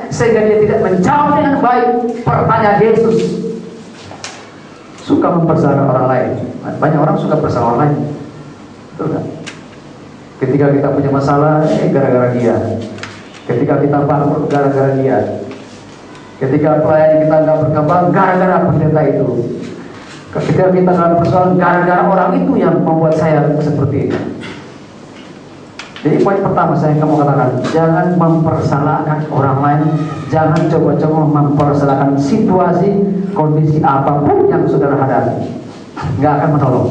sehingga dia tidak menjawab dengan baik pertanyaan Yesus. Suka mempersalahkan orang lain. Banyak orang suka mempersalahkan orang lain. Betul kan? Ketika kita punya masalah, gara-gara dia. Ketika kita bangkrut, gara-gara dia. Ketika pelayan kita nggak berkembang, gara-gara pendeta itu. Ketika kita dalam persoalan, gara-gara orang itu yang membuat saya seperti ini. Jadi poin pertama saya kamu katakan, jangan mempersalahkan orang lain, jangan coba-coba mempersalahkan situasi, kondisi apapun yang saudara hadapi. Nggak akan menolong.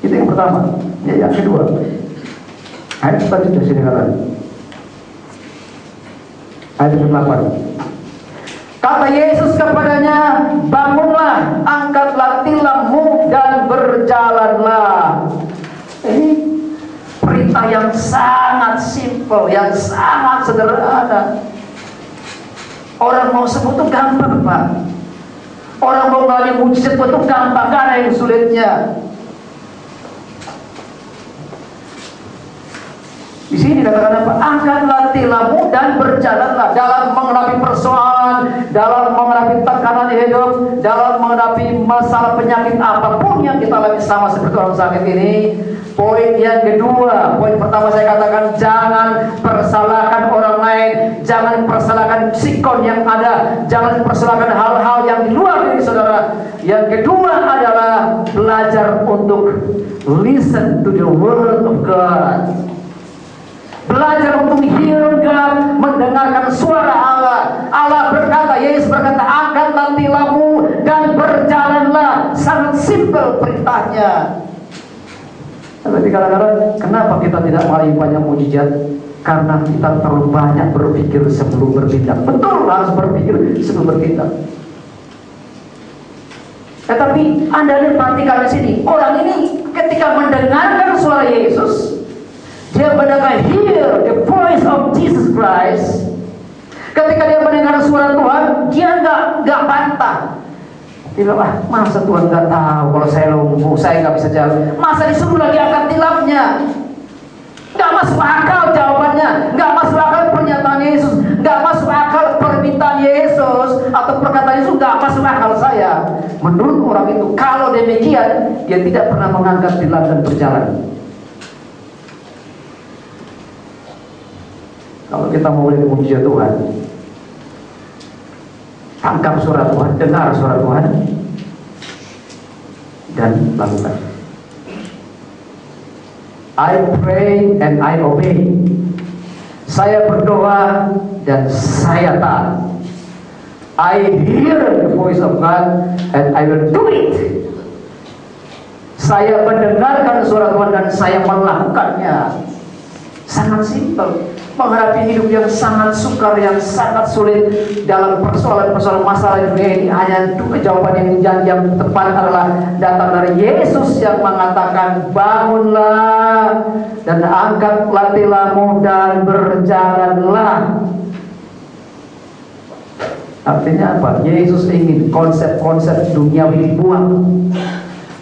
Itu yang pertama. Ya, yang kedua, ayat selanjutnya sini katakan. Ayat 8. Kata Yesus kepadanya, bangunlah, angkatlah tilammu dan berjalanlah. Ini perintah yang sangat simpel, yang sangat sederhana. Orang mau sembuh itu gampang, Pak. Orang mau mengalami mujizat itu gampang, gak ada yang sulitnya. Di sini dikatakan apa? Angkatlah tilammu dan berjalanlah. Dalam menghadapi persoalan, dalam menghadapi tekanan hidup, dalam menghadapi masalah penyakit apapun yang kita alami, sama seperti orang sakit ini. Poin yang kedua, poin pertama saya katakan, jangan persalahkan orang lain, jangan persalahkan sikon yang ada, jangan persalahkan hal-hal yang di luar diri saudara. Yang kedua adalah belajar untuk listen to the word of God. Belajar untuk hear God, mendengarkan suara Allah. Allah berkata, Yesus berkata, angkatlah tilammu dan berjalanlah. Sangat simpel perintahnya. Tapi kadang-kadang kenapa kita tidak mengalami banyak mujizat? Karena kita terlalu banyak berpikir sebelum bertindak. Betul, harus berpikir sebelum bertindak. Tetapi Anda lihat, perhatikan di sini, orang ini ketika mendengarkan suara Yesus, dia mendengar hear the voice of Jesus Christ. Ketika dia mendengar suara Tuhan, dia nggak bantah. Dia bilang, masa Tuhan nggak tahu kalau saya lumpuh, saya nggak bisa jalan. Masa disuruh lagi angkat tilamnya? Nggak masuk akal jawabannya, nggak masuk akal pernyataan Yesus, nggak masuk akal permintaan Yesus atau perkataan Yesus, nggak masuk akal saya. Menurut orang itu, kalau demikian, dia tidak pernah mengangkat tilam dan berjalan. Kalau kita mau lihat mujizat Tuhan, tangkap suara Tuhan, dengar suara Tuhan, dan lakukan. I pray and I obey. Saya berdoa dan saya taat. I hear the voice of God and I will do it. Saya mendengarkan suara Tuhan dan saya melakukannya. Sangat simpel. Menghadapi hidup yang sangat sukar, yang sangat sulit dalam persoalan-persoalan masalah dunia ini, hanya jawaban yang tepat adalah datang dari Yesus yang mengatakan, bangunlah dan angkatlah tilammu dan berjalanlah. Artinya apa? Yesus ingin konsep-konsep duniawi dibuang,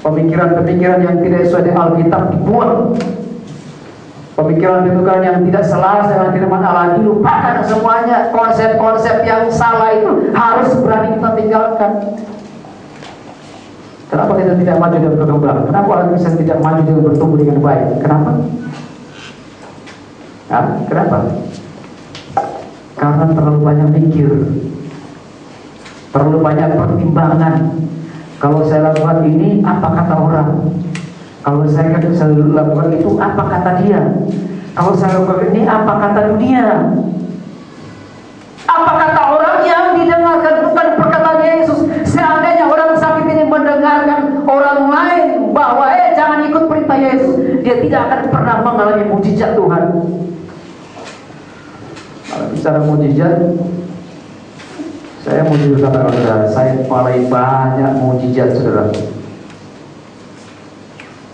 pemikiran-pemikiran yang tidak sesuai dengan Alkitab dibuang, pemikiran-pemikiran yang tidak selaras dengan firman Allah dilupakan semuanya. Konsep-konsep yang salah itu harus berani kita tinggalkan. Kenapa kita tidak maju dan berkembang? Kenapa orang Kristen tidak maju dan bertumbuh dengan baik? Kenapa? Kenapa? Karena terlalu banyak mikir, terlalu banyak pertimbangan. Kalau saya lakukan ini, apa kata orang? Kalau saya lakukan itu, apa kata dia? Kalau saya lakukan ini, apa kata dunia? Apa kata orang yang didengarkan? Bukan perkataan Yesus. Seandainya orang sakit ini mendengarkan orang lain bahwa jangan ikut perintah Yesus, dia tidak akan pernah mengalami mujizat Tuhan. Kalau bicara mujizat, saya mau jujur katakan saudara, saya paling banyak mujizat saudara.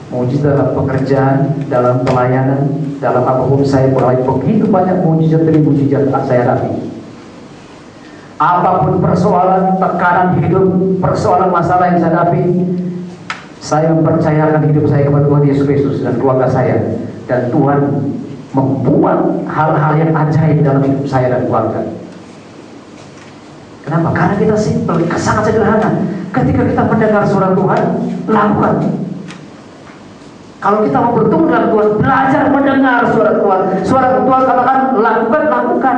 Mujizat dalam pekerjaan, dalam pelayanan, dalam apapun saya paling begitu banyak mujizat dari mujizat saya hadapi. Apapun persoalan, tekanan hidup, persoalan masalah yang saya hadapi, saya mempercayakan hidup saya kepada Tuhan Yesus Kristus dan keluarga saya, dan Tuhan membuat hal-hal yang ajaib dalam hidup saya dan keluarga. Kenapa? Karena kita simpel, sangat sederhana. Ketika kita mendengar suara Tuhan, lakukan. Kalau kita mau bertemu dengan Tuhan, belajar mendengar suara Tuhan. Suara Tuhan katakan lakukan, lakukan.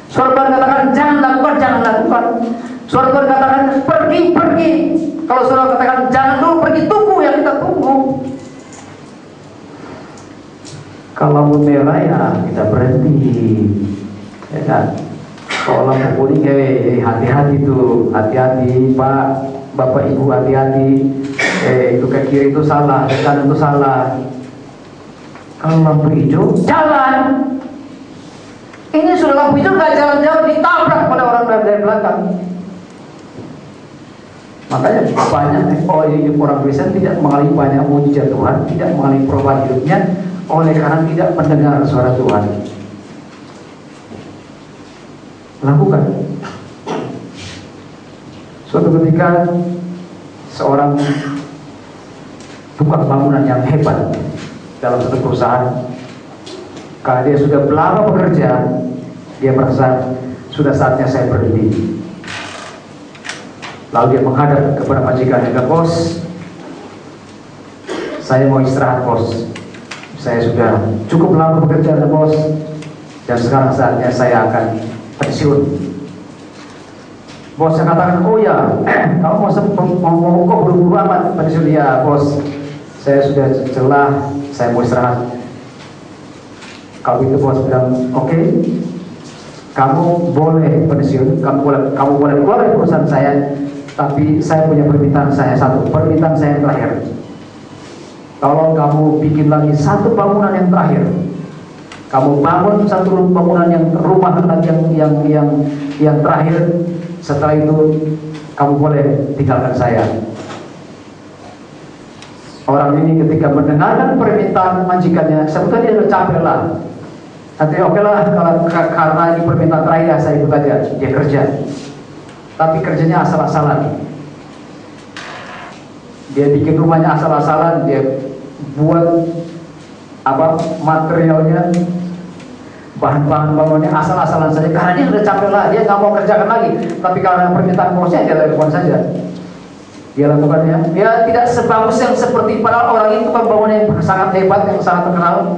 Suara Tuhan katakan jangan lakukan, jangan lakukan. Suara Tuhan katakan pergi, pergi. Kalau suara katakan jangan dulu pergi, tunggu, yang kita tunggu. Kalau lampu merah ya kita berhenti, ya kan? Kalau lampu kuning hati-hati tuh, hati-hati Pak, Bapak Ibu, hati-hati. Itu ke kiri itu salah, ke kanan itu salah. Kalau lampu hijau jalan. Ini sudah lampu hijau, nggak jalan-jalan, ditabrak pada orang dari belakang. Makanya banyak orang Kristen tidak mengalami banyak mujizat Tuhan, tidak mengalami perubahan hidupnya oleh karena tidak mendengar suara Tuhan. Lakukan. Suatu ketika seorang tukang bangunan yang hebat dalam satu perusahaan, karena dia sudah lama bekerja, dia merasa sudah saatnya saya berhenti. Lalu dia menghadap kepada majikannya, bos, saya mau istirahat bos, saya sudah cukup lama bekerja bos, dan sekarang saatnya saya akan pensiun. Bos saya katakan, oh ya, kamu mau kok buru-buru amat pensiun? Ya bos, saya sudah celah, saya mau istirahat. Kalau itu bos bilang, oke, kamu boleh pensiun, kamu boleh keluar dari perusahaan saya, tapi saya punya permintaan saya satu, permintaan saya yang terakhir. Kalau kamu bikin lagi satu bangunan yang terakhir, kamu bangun satu bangunan yang rumah yang terakhir, setelah itu kamu boleh tinggalkan saya. Orang ini ketika mendengarkan permintaan majikannya, sebetulnya dia sudah capek lah. Nanti oke lah, karena ini permintaan terakhir saya ikut aja, dia kerja. Tapi kerjanya asal-asalan. Dia bikin rumahnya asal-asalan, dia buat materialnya, bahan-bahan bangunnya asal-asalan saja, karena dia sudah capek lah, dia nggak mau kerjakan lagi. Tapi karena permintaan bosnya, dia lakukan saja. Dia lakukannya, dia tidak sebagus yang seperti padahal orang itu pembangunan yang sangat hebat, yang sangat terkenal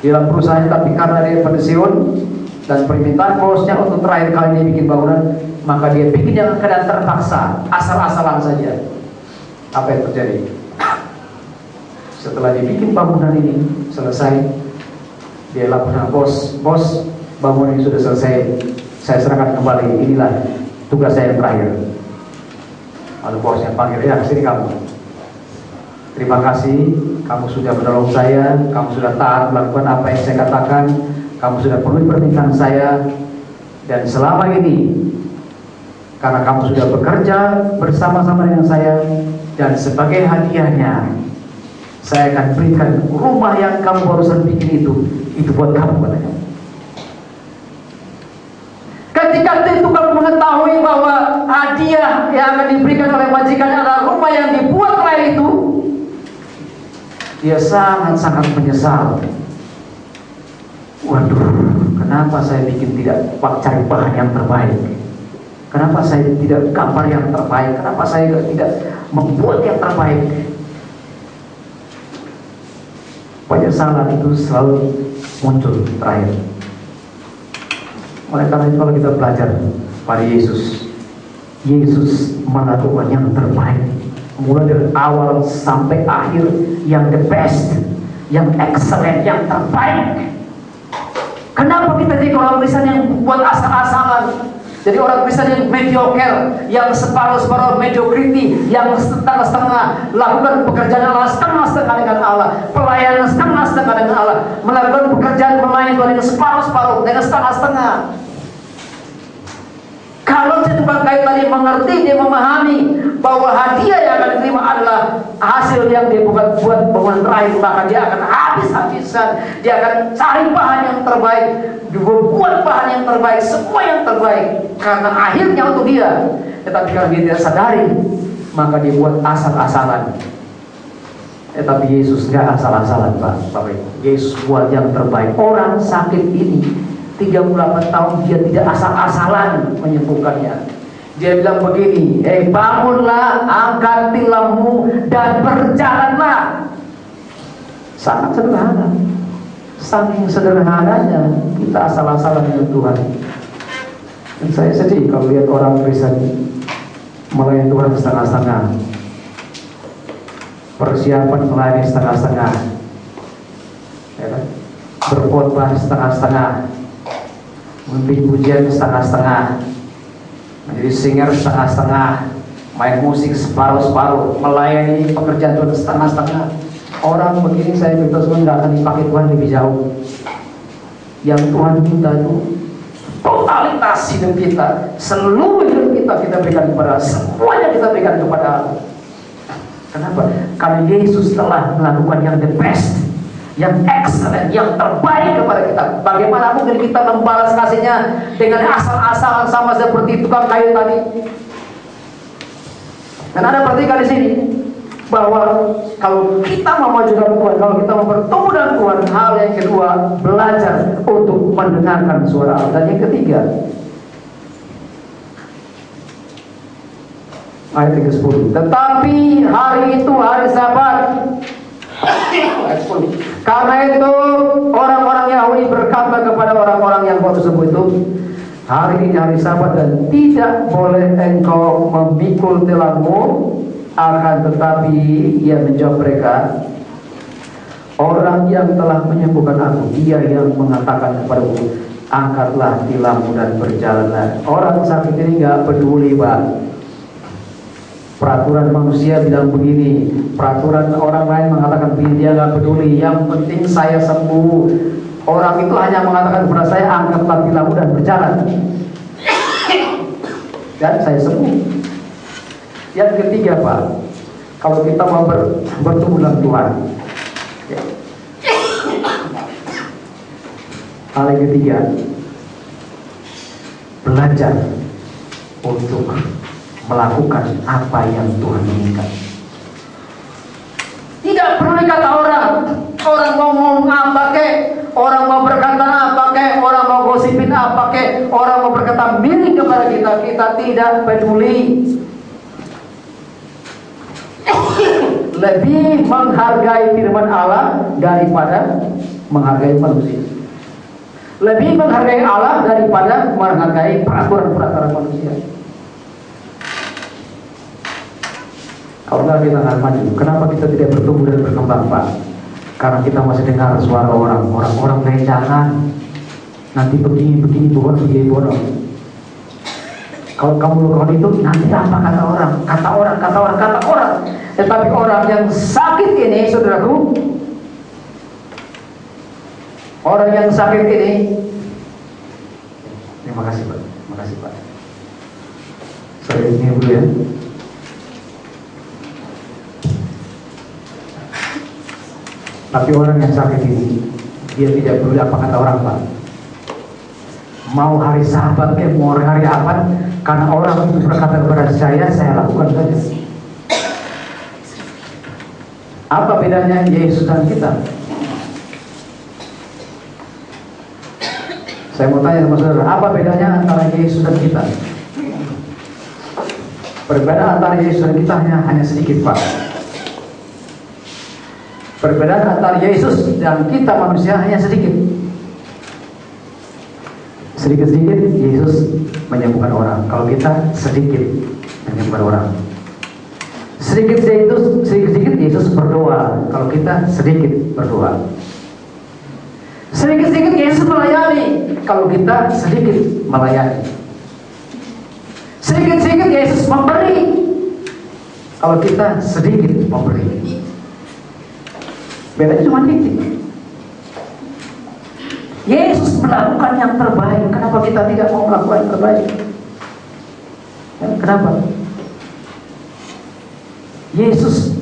di dalam perusahaan, tapi karena dia pensiun dan permintaan bosnya untuk terakhir kali dia bikin bangunan, maka dia bikin dengan keadaan terpaksa, asal-asalan saja. Apa yang terjadi? Setelah dibikin bangunan ini selesai, dia laporkan, bos, bangunan ini sudah selesai, saya serahkan kembali, inilah tugas saya yang terakhir. Lalu bosnya panggil, ya kesini kamu. Terima kasih, kamu sudah menolong saya, kamu sudah taat melakukan apa yang saya katakan, kamu sudah penuhi permintaan saya, dan selama ini karena kamu sudah bekerja bersama-sama dengan saya, dan sebagai hadiahnya saya akan berikan rumah yang kamu barusan bikin itu buat kamu, katanya. Ketika itu kamu mengetahui bahwa hadiah yang akan diberikan oleh majikan adalah rumah yang dibuat oleh itu, dia sangat-sangat menyesal. Waduh, kenapa saya tidak cari bahan yang terbaik? Kenapa saya tidak gambar yang terbaik? Kenapa saya tidak membuat yang terbaik? Penyesalan itu selalu muncul terakhir. Oleh karena itu kalau kita belajar pada Yesus melakukan yang terbaik, mulai dari awal sampai akhir, yang the best, yang excellent, yang terbaik. Kenapa kita jadi orang Kristen yang buat asal-asalan? Jadi orang Kristen yang mediocre, yang separuh-separuh mediocrity, yang setengah-setengah, lakukan pekerjaan Allah setengah-setengah dengan Allah, pelayanan setengah-setengah dengan Allah, melakukan pekerjaan melayani Tuhan dengan separuh-separuh, dengan setengah-setengah. Kalau si tukang kayu tadi mengerti, dia memahami bahwa hadiah yang akan diterima adalah hasil yang dia buat bangunan terakhir, maka dia akan habis-habisan, dia akan cari bahan yang terbaik, buat bahan yang terbaik, semua yang terbaik, karena akhirnya untuk dia. Tetapi kalau dia tidak sadari, maka dia buat asal-asalan. Tetapi Yesus nggak asal-asalan, Bapak Ibu. Yesus buat yang terbaik. Orang sakit ini 38 tahun dia tidak asal-asalan menyembuhkannya. Dia bilang begini, bangunlah, angkat tilangmu dan berjalanlah. Sangat sederhana. Saking sederhananya kita asal-asalan dengan Tuhan. Dan saya sedih kalau lihat orang Kristen melayani Tuhan setengah-setengah, persiapan melayani setengah-setengah, ya kan? Berkhotbah setengah-setengah, memimpin pujian setengah-setengah, menjadi singer setengah-setengah, main musik separuh-separuh, melayani pekerjaan Tuhan setengah-setengah. Orang begini saya beritahu semua nggak akan dipakai Tuhan lebih jauh. Yang Tuhan minta itu totalitas hidup kita, seluruh hidup kita berikan kepada, semuanya kita berikan kepada Allah. Kenapa? Karena Yesus telah melakukan yang the best, yang excellent, yang terbaik kepada kita. Bagaimana mungkin kita membalas kasihnya dengan asal-asalan sama seperti tukang kayu tadi? Dan ada perhatikan di sini bahwa kalau kita memajukan Tuhan, kalau kita mau bertemu dengan Tuhan, hal yang kedua, belajar untuk mendengarkan suara Allah. Dan yang ketiga, ayat 30. Tetapi hari itu hari Sabat. Ayat 10. Karena itu orang-orang Yahudi berkata kepada orang-orang yang waktu tersebut itu, hari ini hari Sabat dan tidak boleh engkau memikul tilangmu. Akan tetapi ia menjawab mereka, orang yang telah menyembuhkan aku, dia yang mengatakan kepadaku, angkatlah tilangmu dan berjalanlah. Orang sakit ini gak peduli, Pak. Peraturan manusia bilang begini, peraturan orang lain mengatakan begini, dia gak peduli. Yang penting saya sembuh. Orang itu hanya mengatakan kepada saya, angkatlah tilangmu dan berjalan, dan saya sembuh. Yang ketiga, Pak, kalau kita mau bertemu dengan Tuhan, ya. Hal yang ketiga, belajar untuk melakukan apa yang Tuhan inginkan. Tidak perlu kata orang mau ngomong apa kek, orang mau berkata apa kek, orang mau gosipin apa kek, orang mau berkata miring kepada kita tidak peduli. Lebih menghargai firman Allah daripada menghargai manusia. Lebih menghargai Allah daripada menghargai peraturan-peraturan manusia. Kalau nggak kita akan maju. Kenapa kita tidak bertumbuh dan berkembang, Pak? Karena kita masih dengar suara orang rencangan. Nanti begini bodoh. Kalau kamu lakukan itu, nanti apa kata orang? Tetapi orang yang sakit ini, saudaraku, orang yang sakit ini, terima kasih Pak, terima kasih Pak. Sorry ini dulu ya. Tapi orang yang sakit ini, dia tidak peduli apa kata orang Pak. Mau hari Sabat kayak mau hari apa, karena orang itu berkata kepada saya lakukan saja. Apa bedanya Yesus dan kita? Saya mau tanya sama saudara, apa bedanya antara Yesus dan kita? Perbedaan antara Yesus dan kita hanya sedikit Pak. Perbedaan antara Yesus dan kita manusia hanya sedikit. Sedikit-sedikit Yesus menyembuhkan orang. Kalau kita sedikit menyembuhkan orang. Sedikit-sedikit Yesus berdoa. Kalau kita sedikit berdoa. Sedikit-sedikit Yesus melayani. Kalau kita sedikit melayani. Sedikit-sedikit Yesus memberi. Kalau kita sedikit memberi. Bedanya cuma dikit. Yesus melakukan yang terbaik. Kenapa kita tidak mau melakukan yang terbaik? Kenapa? Yesus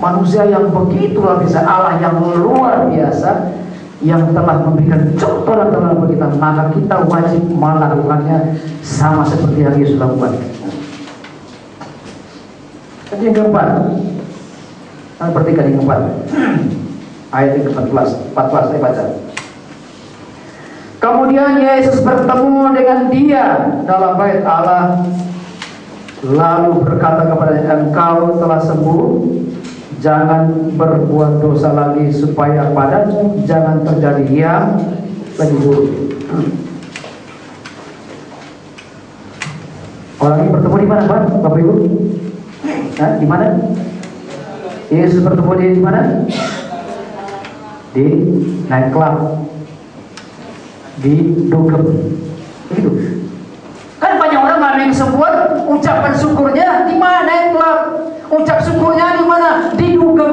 manusia yang begitu luar biasa, Allah yang luar biasa, yang telah memberikan contoh dan teladan bagi kita, maka kita wajib melakukannya sama seperti yang Yesus lakukan. Dan yang keempat, perhatikan yang keempat, ayat yang ke-14 saya baca. Kemudian Yesus bertemu dengan dia dalam bait Allah, lalu berkata kepadanya, engkau telah sembuh, jangan berbuat dosa lagi, supaya padamu jangan terjadi yang lebih buruk. Orang ini bertemu di mana, Pak? Bapak Ibu? Di mana? Yesus bertemu dia di mana? Di night club, di dugem. Begitu. Kan banyak orang mengalami kesembuhan, ucapan syukurnya di mana? Night club. Ucap syukurnya di mana? Di dugem.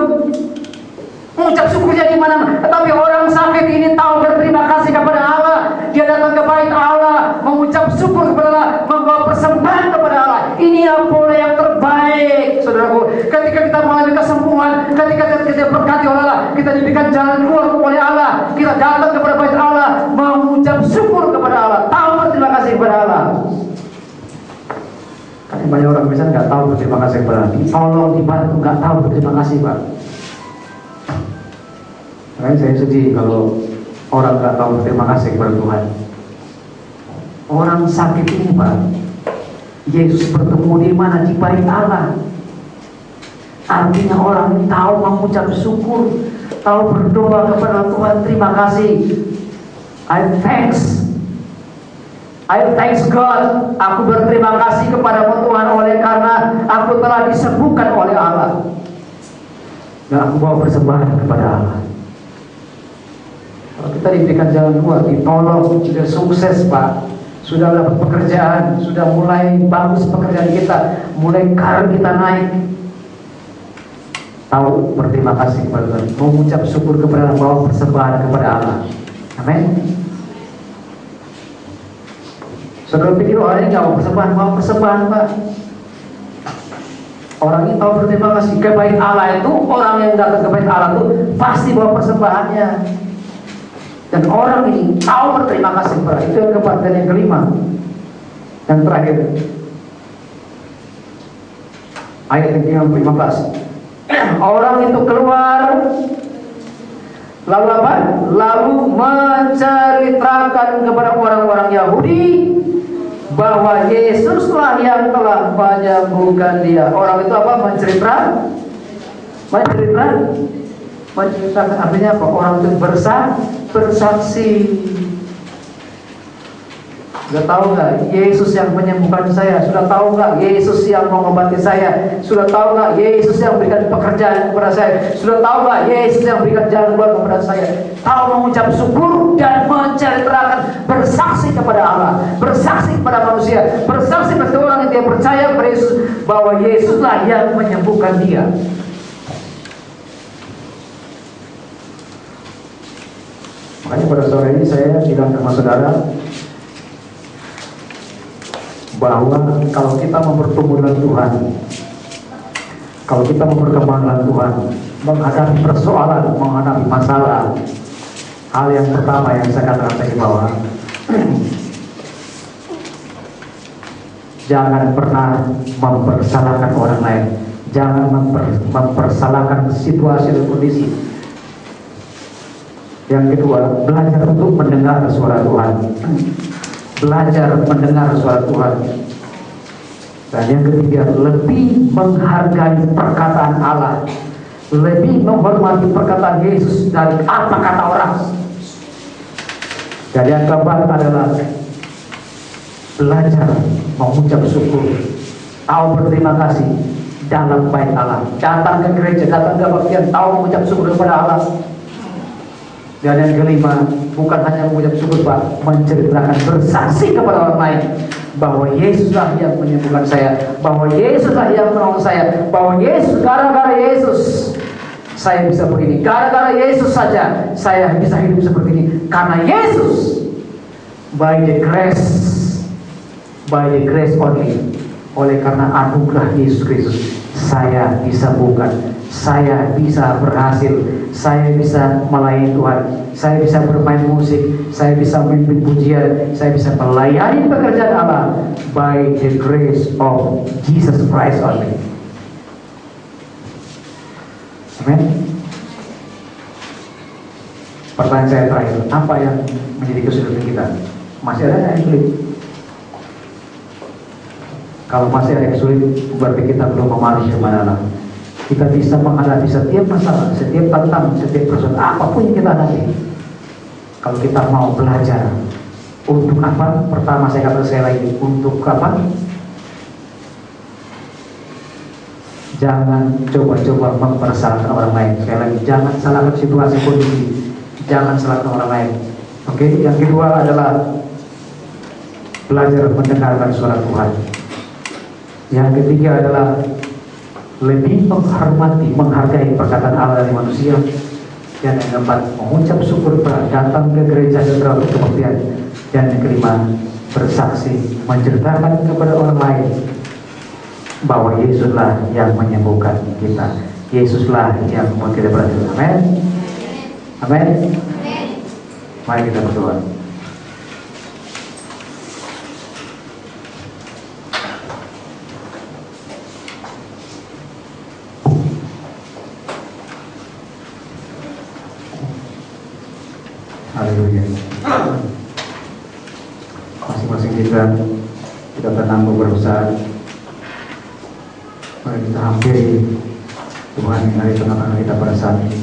Ucap syukurnya di mana? Tetapi orang sakit ini tahu berterima kasih kepada Allah. Dia datang ke bait Allah, mengucap syukur kepada Allah, membawa persembahan kepada Allah. Inilah pola yang terbaik, saudaraku. Ketika kita mengalami kesembuhan, ketika kita berkati oleh Allah, kita diberikan jalan keluar oleh Allah, kita datang kepada bait Allah, mengucap syukur kepada Allah, tahu berterima kasih kepada Allah. Kan banyak orang misalnya nggak tahu berterima kasih kepada Allah. Tolong dibantu, nggak tahu berterima kasih Pak. Makanya saya sedih kalau orang nggak tahu berterima kasih kepada Tuhan. Orang sakit ini Pak, Yesus bertemu di mana? Di bait Allah. Artinya orang ini tahu mengucap syukur, tahu berdoa kepada Tuhan, terima kasih. I thanks God. Aku berterima kasih kepada Tuhan oleh karena aku telah disembuhkan oleh Allah. Dan aku bawa persembahan kepada Allah. Kalau kita diberikan jalan keluar, ditolong, sudah sukses Pak, sudah dapat pekerjaan, sudah mulai bagus pekerjaan kita, mulai karir kita naik, tahu berterima kasih kepada Tuhan, mengucap syukur kepada Allah, bawa persembahan kepada Allah. Amin. Saudara pikir orang ini bawa persembahan Pak. Orang ini tahu berterima kasih ke bait Allah itu, orang yang datang ke bait Allah itu pasti bawa persembahannya. Dan orang ini tahu berterima kasih kepada Allah. Itu yang keempat. Dan yang kelima, yang terakhir, ayat yang ke-15. Orang itu keluar, lalu apa? Lalu menceritakan kepada orang-orang Yahudi bahwa Yesuslah yang telah menyembuhkan dia. Orang itu apa? Menceritakan artinya apa? Orang itu bersaksi. Sudah tahu nggak Yesus yang menyembuhkan saya? Sudah tahu nggak Yesus yang mengobati saya? Sudah tahu nggak Yesus yang berikan pekerjaan kepada saya? Sudah tahu nggak Yesus yang berikan jalan keluar kepada saya? Tahu mengucap syukur dan menceritakan, bersaksi kepada Allah, bersaksi kepada manusia, bersaksi kepada orang yang dia percaya kepada Yesus, bahwa Yesuslah yang menyembuhkan dia. Makanya pada sore ini saya bilang sama saudara, bahwa kalau kita mau bertumbuh dengan Tuhan, kalau kita mau berkembang dengan Tuhan, menghadapi persoalan, menghadapi masalah, hal yang pertama yang saya katakan tadi bahwa jangan pernah mempersalahkan orang lain, jangan mempersalahkan situasi dan kondisi. Yang kedua, belajar untuk mendengar suara Tuhan. Belajar mendengar suara Tuhan. Dan yang ketiga, lebih menghargai perkataan Allah, lebih menghormati perkataan Yesus dari apa kata orang. Dan yang keempat adalah belajar mengucap syukur, tahu berterima kasih dalam bait Allah. Datang ke gereja, datang ke kebaktian, tahu mengucap syukur kepada Allah. Dan yang kelima, bukan hanya mengucap syukur, Pak, menceritakan, bersaksi kepada orang lain bahwa Yesuslah yang menyembuhkan saya, bahwa Yesuslah yang menolong saya, bahwa Yesus, gara-gara Yesus saya bisa begini, gara-gara Yesus saja saya bisa hidup seperti ini, karena Yesus, by the grace only, oleh karena anugerah Yesus Kristus, saya disembuhkan, saya bisa berhasil, saya bisa melayani Tuhan, saya bisa bermain musik, saya bisa memimpin pujian, saya bisa melayani pekerjaan Allah by the grace of Jesus Christ only. Amen. Pertanyaan saya terakhir, apa yang menjadi kesulitan kita? Masih ada yang sulit? Kalau masih ada yang sulit, berarti kita belum memahami firman Allah. Kita bisa menghadapi setiap masalah, setiap tantangan, setiap persoalan, apapun yang kita hadapi. Kalau kita mau belajar, untuk apa? Pertama saya katakan sekali lagi, untuk apa? Jangan coba-coba mempersalahkan orang lain. Sekali lagi, jangan salahkan situasi kondisi, jangan salahkan orang lain. Oke, yang kedua adalah belajar mendengarkan suara Tuhan. Yang ketiga adalah lebih menghormati, menghargai perkataan Allah dari manusia. Dan yang keempat, mengucap syukur, datang ke gereja setelah kebaktian. Dan yang kelima, bersaksi, menceritakan kepada orang lain bahwa Yesuslah yang menyembuhkan kita, Yesuslah yang membuat kita berhasil. Amin. Amin. Mari kita berdoa. Haleluya. Masing-masing kita tenang beberapa saat. Mari kita hampiri Tuhan yang ada di tengah-tengah kita pada saat ini.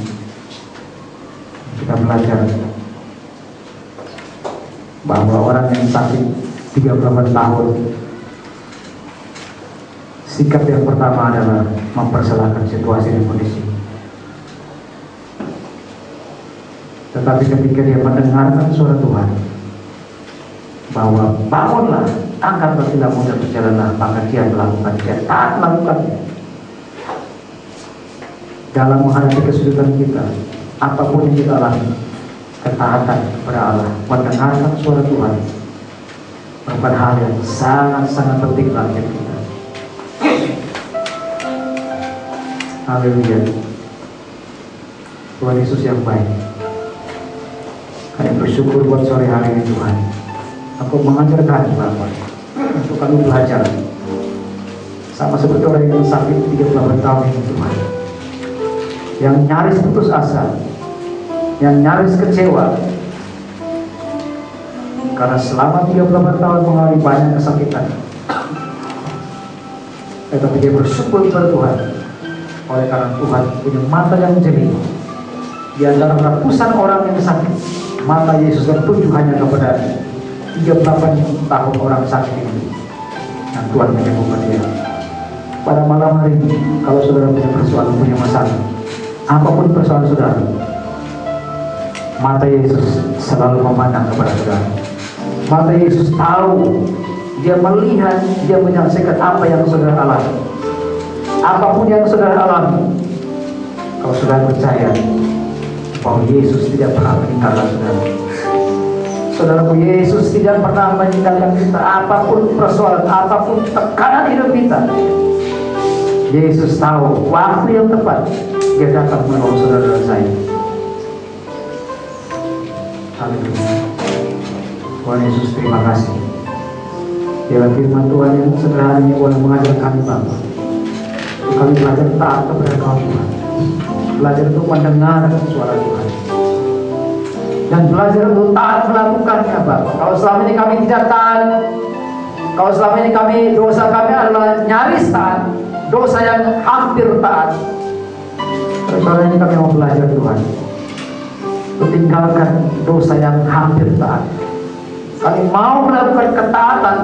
Kita belajar bahwa orang yang sakit 38 tahun, sikap yang pertama adalah mempersalahkan situasi dan kondisi. Tetapi ketika dia mendengarkan suara Tuhan, bahwa bangunlah, angkatlah tilammu dan berjalanlah, maka dia melakukan, dia taat melakukannya. Dalam menghadapi kesulitan kita, apapun yang kita alami, ketaatan kepada Allah, mendengarkan suara Tuhan, merupakan hal yang sangat-sangat penting dalam hidup kita. Haleluya. Tuhan Yesus yang baik, kami bersyukur buat sore hari ini Tuhan. Aku mengajar kami Bapak, untuk kami belajar sama seperti orang yang sakit 38 tahun ini Tuhan, yang nyaris putus asa, yang nyaris kecewa karena selama 38 tahun mengalami banyak kesakitan. Tetapi dia bersyukur kepada Tuhan, oleh karena Tuhan punya mata yang jernih. Di antara ratusan orang yang sakit, mata Yesus tertuju hanya kepada 38 tahun orang sakit ini, dan Tuhan menyembuhkan dia. Pada malam hari ini, kalau saudara punya persoalan, punya masalah, apapun persoalan saudara, mata Yesus selalu memandang kepada saudara. Mata Yesus tahu Dia melihat, dia menyaksikan apa yang saudara alami. Apapun yang saudara alami, kalau saudara percaya bahwa Yesus tidak pernah meninggalkan saudara. Saudaraku, Yesus tidak pernah meninggalkan kita. Apapun persoalan, apapun tekanan hidup kita, Yesus tahu waktu yang tepat Dia datang menolong saudara dan saya. Haleluya. Tuhan Yesus, terima kasih. Biarlah firman Tuhan yang sederhana ini boleh mengajar kami, Bapa. Kami belajar taat kepada Kau, Tuhan. Belajar untuk mendengar suara Tuhan. Dan belajar untuk taat melakukannya, Bapa. Kalau selama ini kami tidak taat, kalau selama ini dosa kami adalah nyaris taat, dosa yang hampir taat, sekarang ini kami mau belajar, Tuhan, untuk tinggalkan dosa yang hampir taat. Kami mau melakukan ketaatan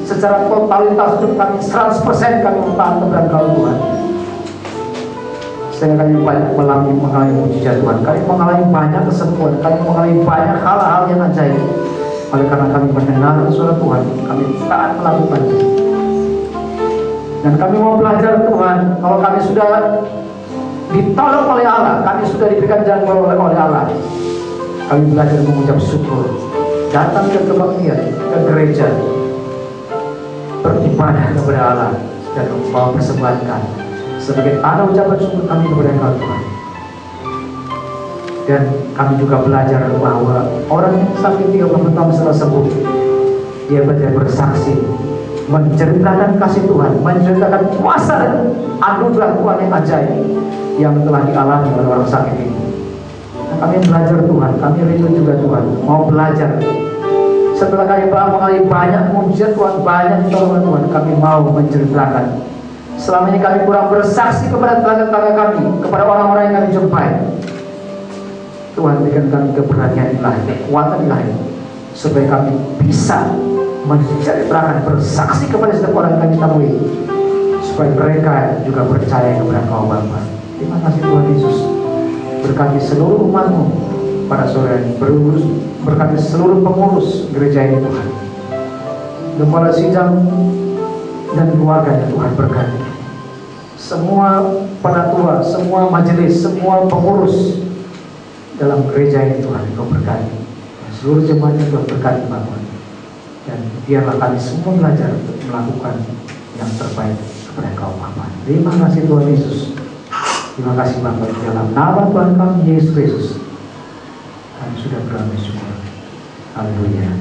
secara totalitas untuk kami 100% kami taat kepada Kau, Tuhan. Sehingga kami banyak mengalami mujizat, Tuhan. Kami mengalami banyak kesembuhan, kami mengalami banyak hal-hal yang ajaib. Oleh karena kami mendengar suara Tuhan, kami taat melakukannya. Dan kami mau belajar, Tuhan, kalau kami sudah ditolong oleh Allah, kami sudah diberikan jalan oleh Allah, kami belajar mengucap syukur, datang ke kebaktian, ke gereja, beribadah kepada Allah, dan membawa persembahan sebagai tanda ucapan syukur kami kepada Engkau, Tuhan. Dan kami juga belajar bahwa orang yang sakit 30 tahun setelah sembuh, dia belajar bersaksi, menceritakan kasih Tuhan, menceritakan kuasa dan anugerah Tuhan yang ajaib yang telah dialami oleh orang sakit ini. Kami belajar, Tuhan, kami rindu juga, Tuhan, mau belajar. Setelah kami mengalami banyak mujizat Tuhan, banyak pertolongan Tuhan, kami mau menceritakan. Selama ini kami kurang bersaksi kepada tetangga-tetangga kami, kepada orang-orang yang kami jumpai. Tuhan, berikan kami keberanian ilahi, kekuatan ilahi, supaya kami bisa menceritakan, bersaksi kepada setiap orang yang kami temui, supaya mereka juga percaya kepada Kau, Bapa. Terima kasih, Tuhan Yesus. Berkati seluruh umat-Mu pada sore ini, berkati seluruh pengurus gereja ini, Tuhan, Gembala Sidang dan keluarganya, Tuhan, berkati semua penatua, semua majelis, semua pengurus dalam gereja ini, Tuhan, Engkau berkati seluruh jemaatnya, Tuhan, berkati, Bapa. Dan biarlah kami semua belajar untuk melakukan yang terbaik kepada Engkau, Bapa. Terima kasih, Tuhan Yesus. Terima kasih, Bapa, dalam nama Tuhan kami Yesus Kristus kami sudah berani syukur. Haleluya.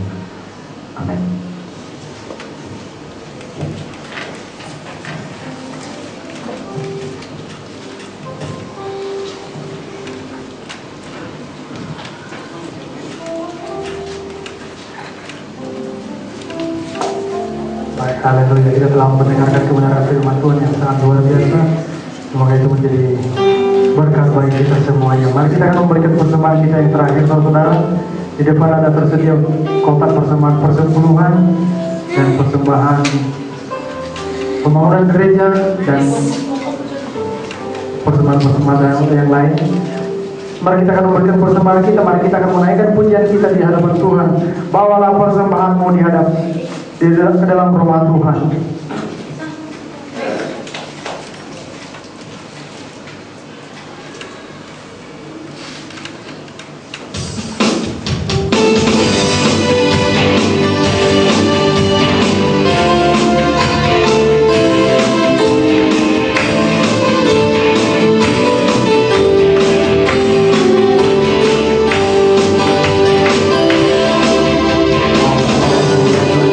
Amin. Baik, haleluya. Kita telah mendengarkan kebenaran firman Tuhan yang sangat luar biasa. Semoga itu menjadi berkat bagi kita semuanya. Mari kita akan memberikan persembahan kita yang terakhir, saudara. Di depan ada tersedia kotak persembahan persepuluhan dan persembahan pembangunan gereja dan persembahan-persembahan yang lain. Mari kita akan memberikan persembahan kita. Mari kita akan menaikkan pujian kita di hadapan Tuhan. Bawalah persembahanmu di dalam rumah Tuhan.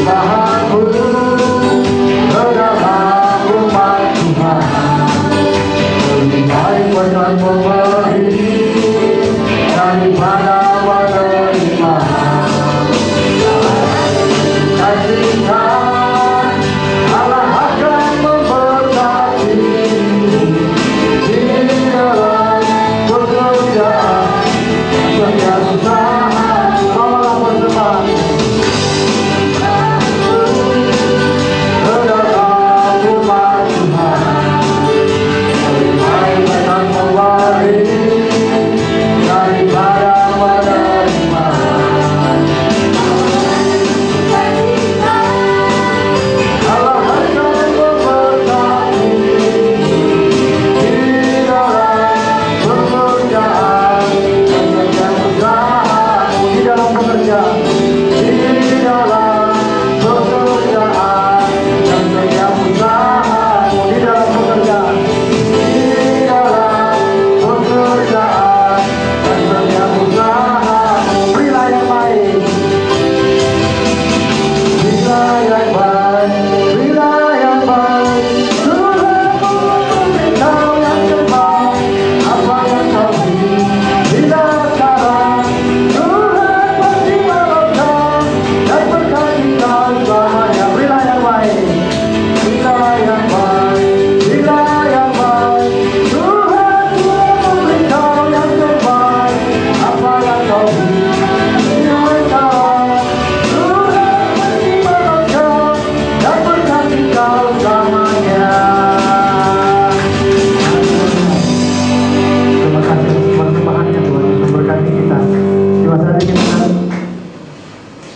Bahagia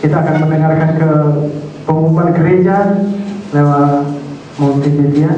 Kita akan mendengarkan ke pengumuman gereja lewat multimedia.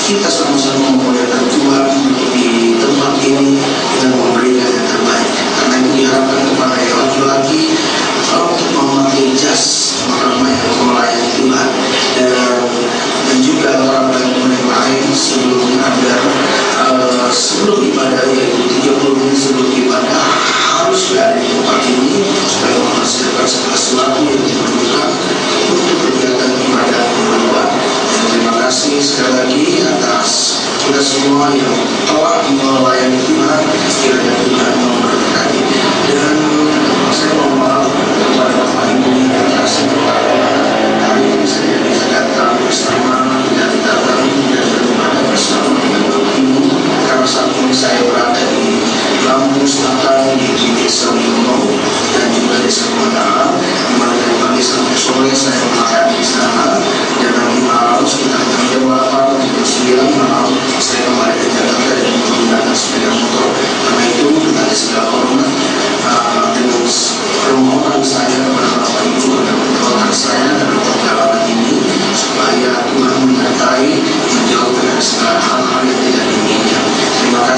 Kita sama-sama memuliakan Tuhan di tempat ini dan memberikan yang terbaik. Karena itu diharapkan kepada yang laki-laki untuk memakai jas ramai yang melayani Tuhan dan juga orang-orang yang lain sebelum ada sebelum ibadah, yaitu 30 menit sebelum ibadah harus berada di tempat ini supaya menghasilkan segala sesuatu yang diperlukan untuk kegiatan ibadah Tuhan. Terima kasih sekali lagi atas kita semua yang telah melayani Tuhan. Kiranya Tuhan memberkati. Dan saya mohon kepada Bapak Ibu yang kasih kepada hari ini saya bisa datang bersama dan datang dan beribadah bersama dengan Bapak Ibu.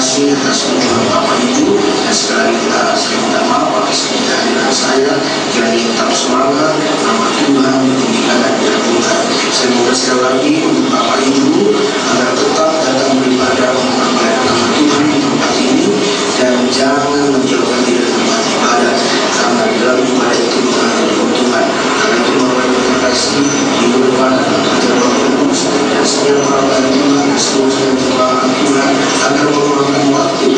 kasih atas dukungan Bapak Ibu, dan sekali lagi saya minta maaf atas kehadiran saya. Kiranya tetap semangat, nama Tuhan ditinggikan dan diagungkan. Saya mau sekali lagi untuk Bapak Ibu agar tetap datang beribadah mempermuliakan nama Tuhan di tempat ini, dan jangan menjauhkan diri dari tempat ibadah, karena di dalam ibadah itu mengandung keuntungan. Karena itu merupakan terkasih minggu depan akan terjadi terus, dan saya mengharapkan Tuhan seluruh yang terlalu Tuhan agar meluangkan waktu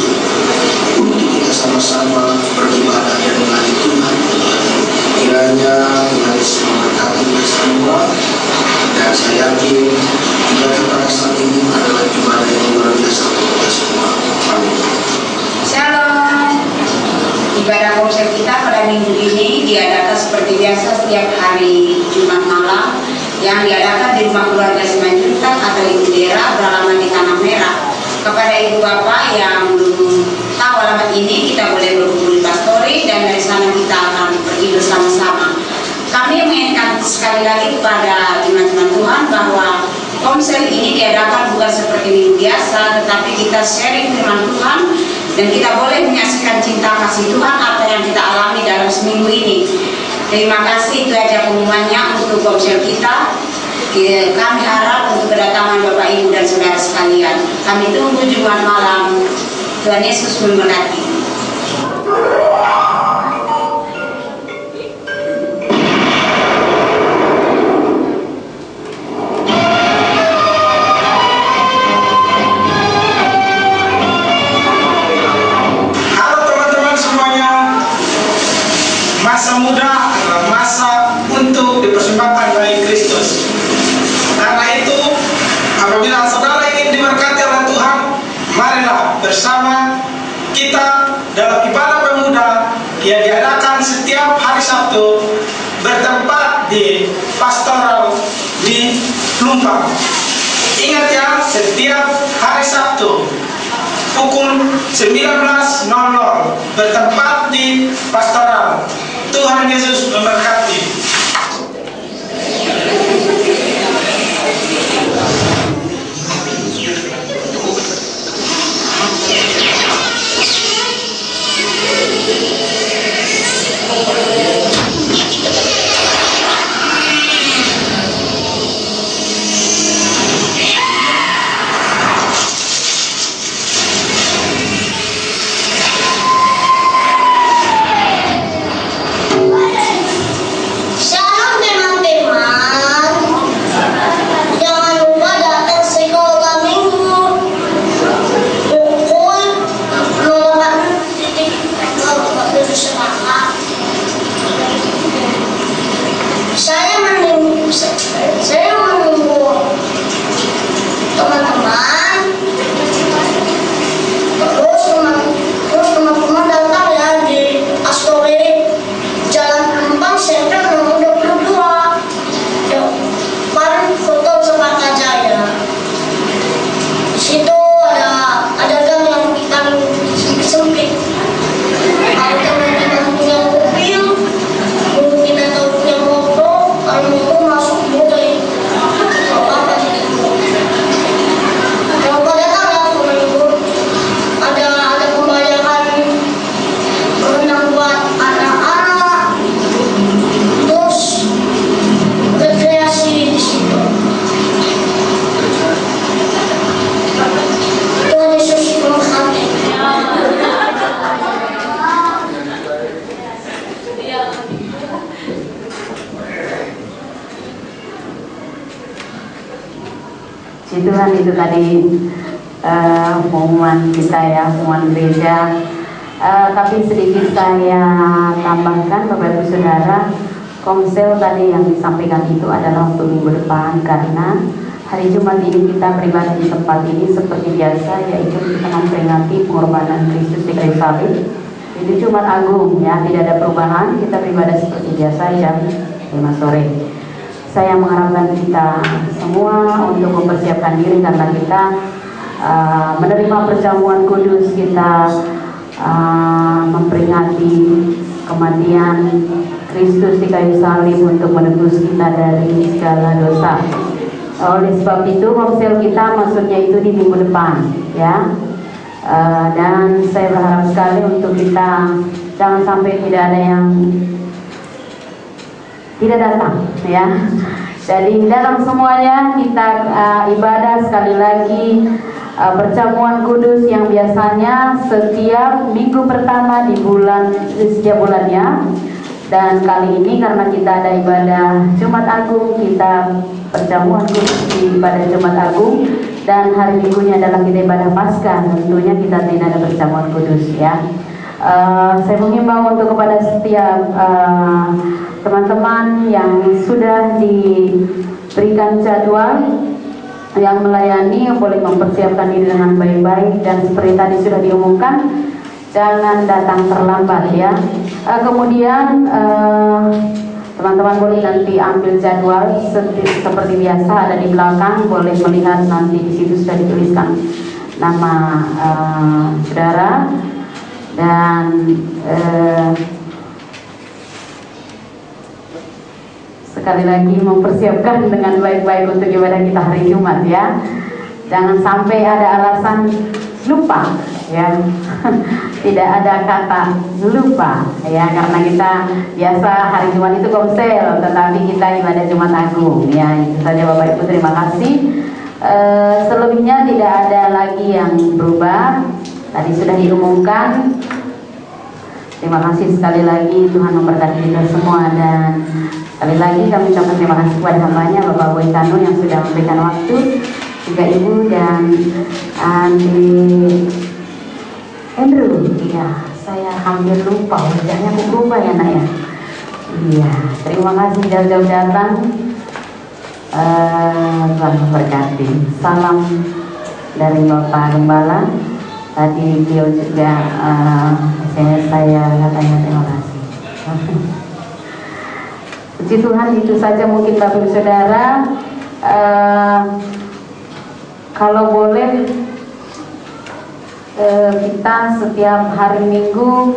untuk kita sama-sama beribadah dan melayani Tuhan. Kiranya Tuhan Yesus memberkati kita semua, dan saya yakin ibadah pada saat ini adalah ibadah yang luar biasa untuk kita semua. Amin. Shalom. Ibadah komsel kita pada minggu ini diadakan seperti biasa setiap hari Jumat malam, yang diadakan di rumah keluarga Simanjuntak atau Ibu Dera beralamat di Tanah Merah. Kepada Ibu Bapak yang belum tahu alamat ini, kita boleh berkumpul di Pastori, dan dari sana kita akan pergi bersama-sama. Kami mengingatkan sekali lagi kepada teman-teman Tuhan bahwa komsel ini diadakan bukan seperti minggu biasa, tetapi kita sharing firman Tuhan, dan kita boleh menyaksikan cinta kasih Tuhan apa yang kita alami dalam seminggu ini. Terima kasih, itu aja pengumumannya untuk komsel kita. Kami harap untuk kedatangan Bapak Ibu dan Saudara sekalian. Kami tunggu Jumat malam. Tuhan Yesus memberkati. Halo teman-teman semuanya. Masa muda adalah masa untuk dipersembahkan bagi Kristus. Karena itu, apabila saudara ingin diberkati oleh Tuhan, marilah bersama kita dalam ibadah pemuda yang diadakan setiap hari Sabtu, bertempat di pastoral di Plumpang. Ingat ya, setiap hari Sabtu pukul 19.00 bertempat di pastoral. Tuhan Yesus memberkati. Tuhan, itu tadi pengumuman kita ya, pengumuman gereja. Tapi sedikit saya tambahkan Bapak Ibu Saudara, komsel tadi yang disampaikan itu adalah untuk minggu depan, karena hari Jumat ini kita beribadah di tempat ini seperti biasa, yaitu kita memperingati pengorbanan Kristus di kayu salib. Itu Jumat Agung ya, tidak ada perubahan, kita beribadah seperti biasa jam 5 sore. Saya mengharapkan kita semua untuk mempersiapkan diri, karena kita menerima perjamuan kudus, kita memperingati kematian Kristus di kayu salib untuk menebus kita dari segala dosa. Oleh sebab itu komsel kita maksudnya itu di minggu depan ya. Dan saya berharap sekali untuk kita jangan sampai tidak ada yang tidak datang, ya. Jadi dalam semuanya kita ibadah sekali lagi perjamuan kudus yang biasanya setiap minggu pertama di setiap bulannya. Dan kali ini karena kita ada ibadah Jumat Agung, kita perjamuan kudus di pada Jumat Agung, dan hari minggunya adalah kita ibadah Paskah. Tentunya kita tidak ada perjamuan kudus, ya. Saya mengimbau untuk kepada setiap teman-teman yang sudah diberikan jadwal yang melayani boleh mempersiapkan diri dengan baik-baik, dan seperti tadi sudah diumumkan, jangan datang terlambat, ya. Kemudian teman-teman boleh nanti ambil jadwal seperti biasa ada di belakang, boleh melihat nanti di situ sudah dituliskan nama saudara, dan sekali lagi mempersiapkan dengan baik-baik untuk ibadah kita hari Jumat, ya. Jangan sampai ada alasan lupa, ya. Tidak ada kata lupa, ya, karena kita biasa hari Jumat itu komsel, tetapi kita ibadah Jumat Agung, ya. Itu saja Bapak Ibu, terima kasih. Selebihnya tidak ada lagi yang berubah, tadi sudah diumumkan. Terima kasih sekali lagi, Tuhan memberkati kita semua, dan sekali lagi kami ucapkan terima kasih kepada hambanya Bapak Boy Tano yang sudah memberikan waktu, juga Ibu dan Andi Andrew. Iya, saya hampir lupa wajahnya, aku lupa ya nak ya. Iya, terima kasih jauh-jauh datang. Tuhan memberkati. Salam dari Bapak Gembala. Tadi beliau juga saya katanya terima kasih. Puji Tuhan, itu saja mungkin Bapak Ibu Saudara. Kalau boleh kita setiap hari Minggu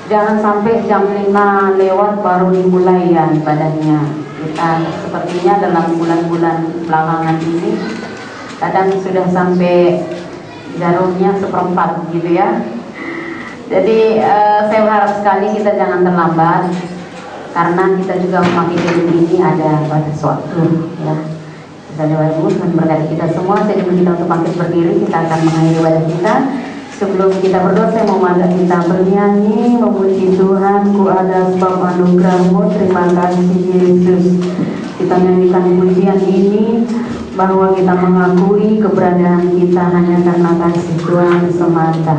jangan sampai jam 5 lewat baru dimulai ya ibadahnya. Kita sepertinya dalam bulan-bulan belakangan ini kadang sudah sampai jarumnya 1/4 gitu ya. Jadi saya berharap sekali kita jangan terlambat, karena kita juga memakai hidup ini ada batas waktu, ya. Saudara Ibu, Tuhan berkati kita semua. Saya diminta untuk bangkit berdiri, kita akan mengakhiri ibadah kita. Sebelum kita berdoa, saya mau mengajak kita bernyanyi memuji Tuhan. Ku ada sebab anugerah-Mu, terima kasih Yesus. Kita nyanyikan pujian ini bahwa kita mengakui keberadaan kita hanya karena kasih Tuhan semata.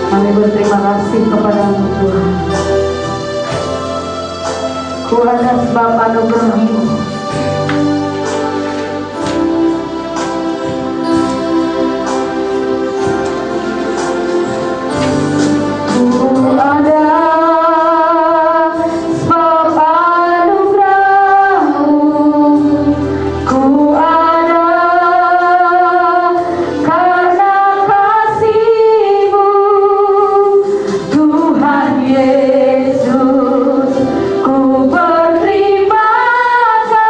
Kami berterima kasih kepada-Mu Tuhan. Ku ada sebab anugerah-Mu. Yesus, ku berterima kasih.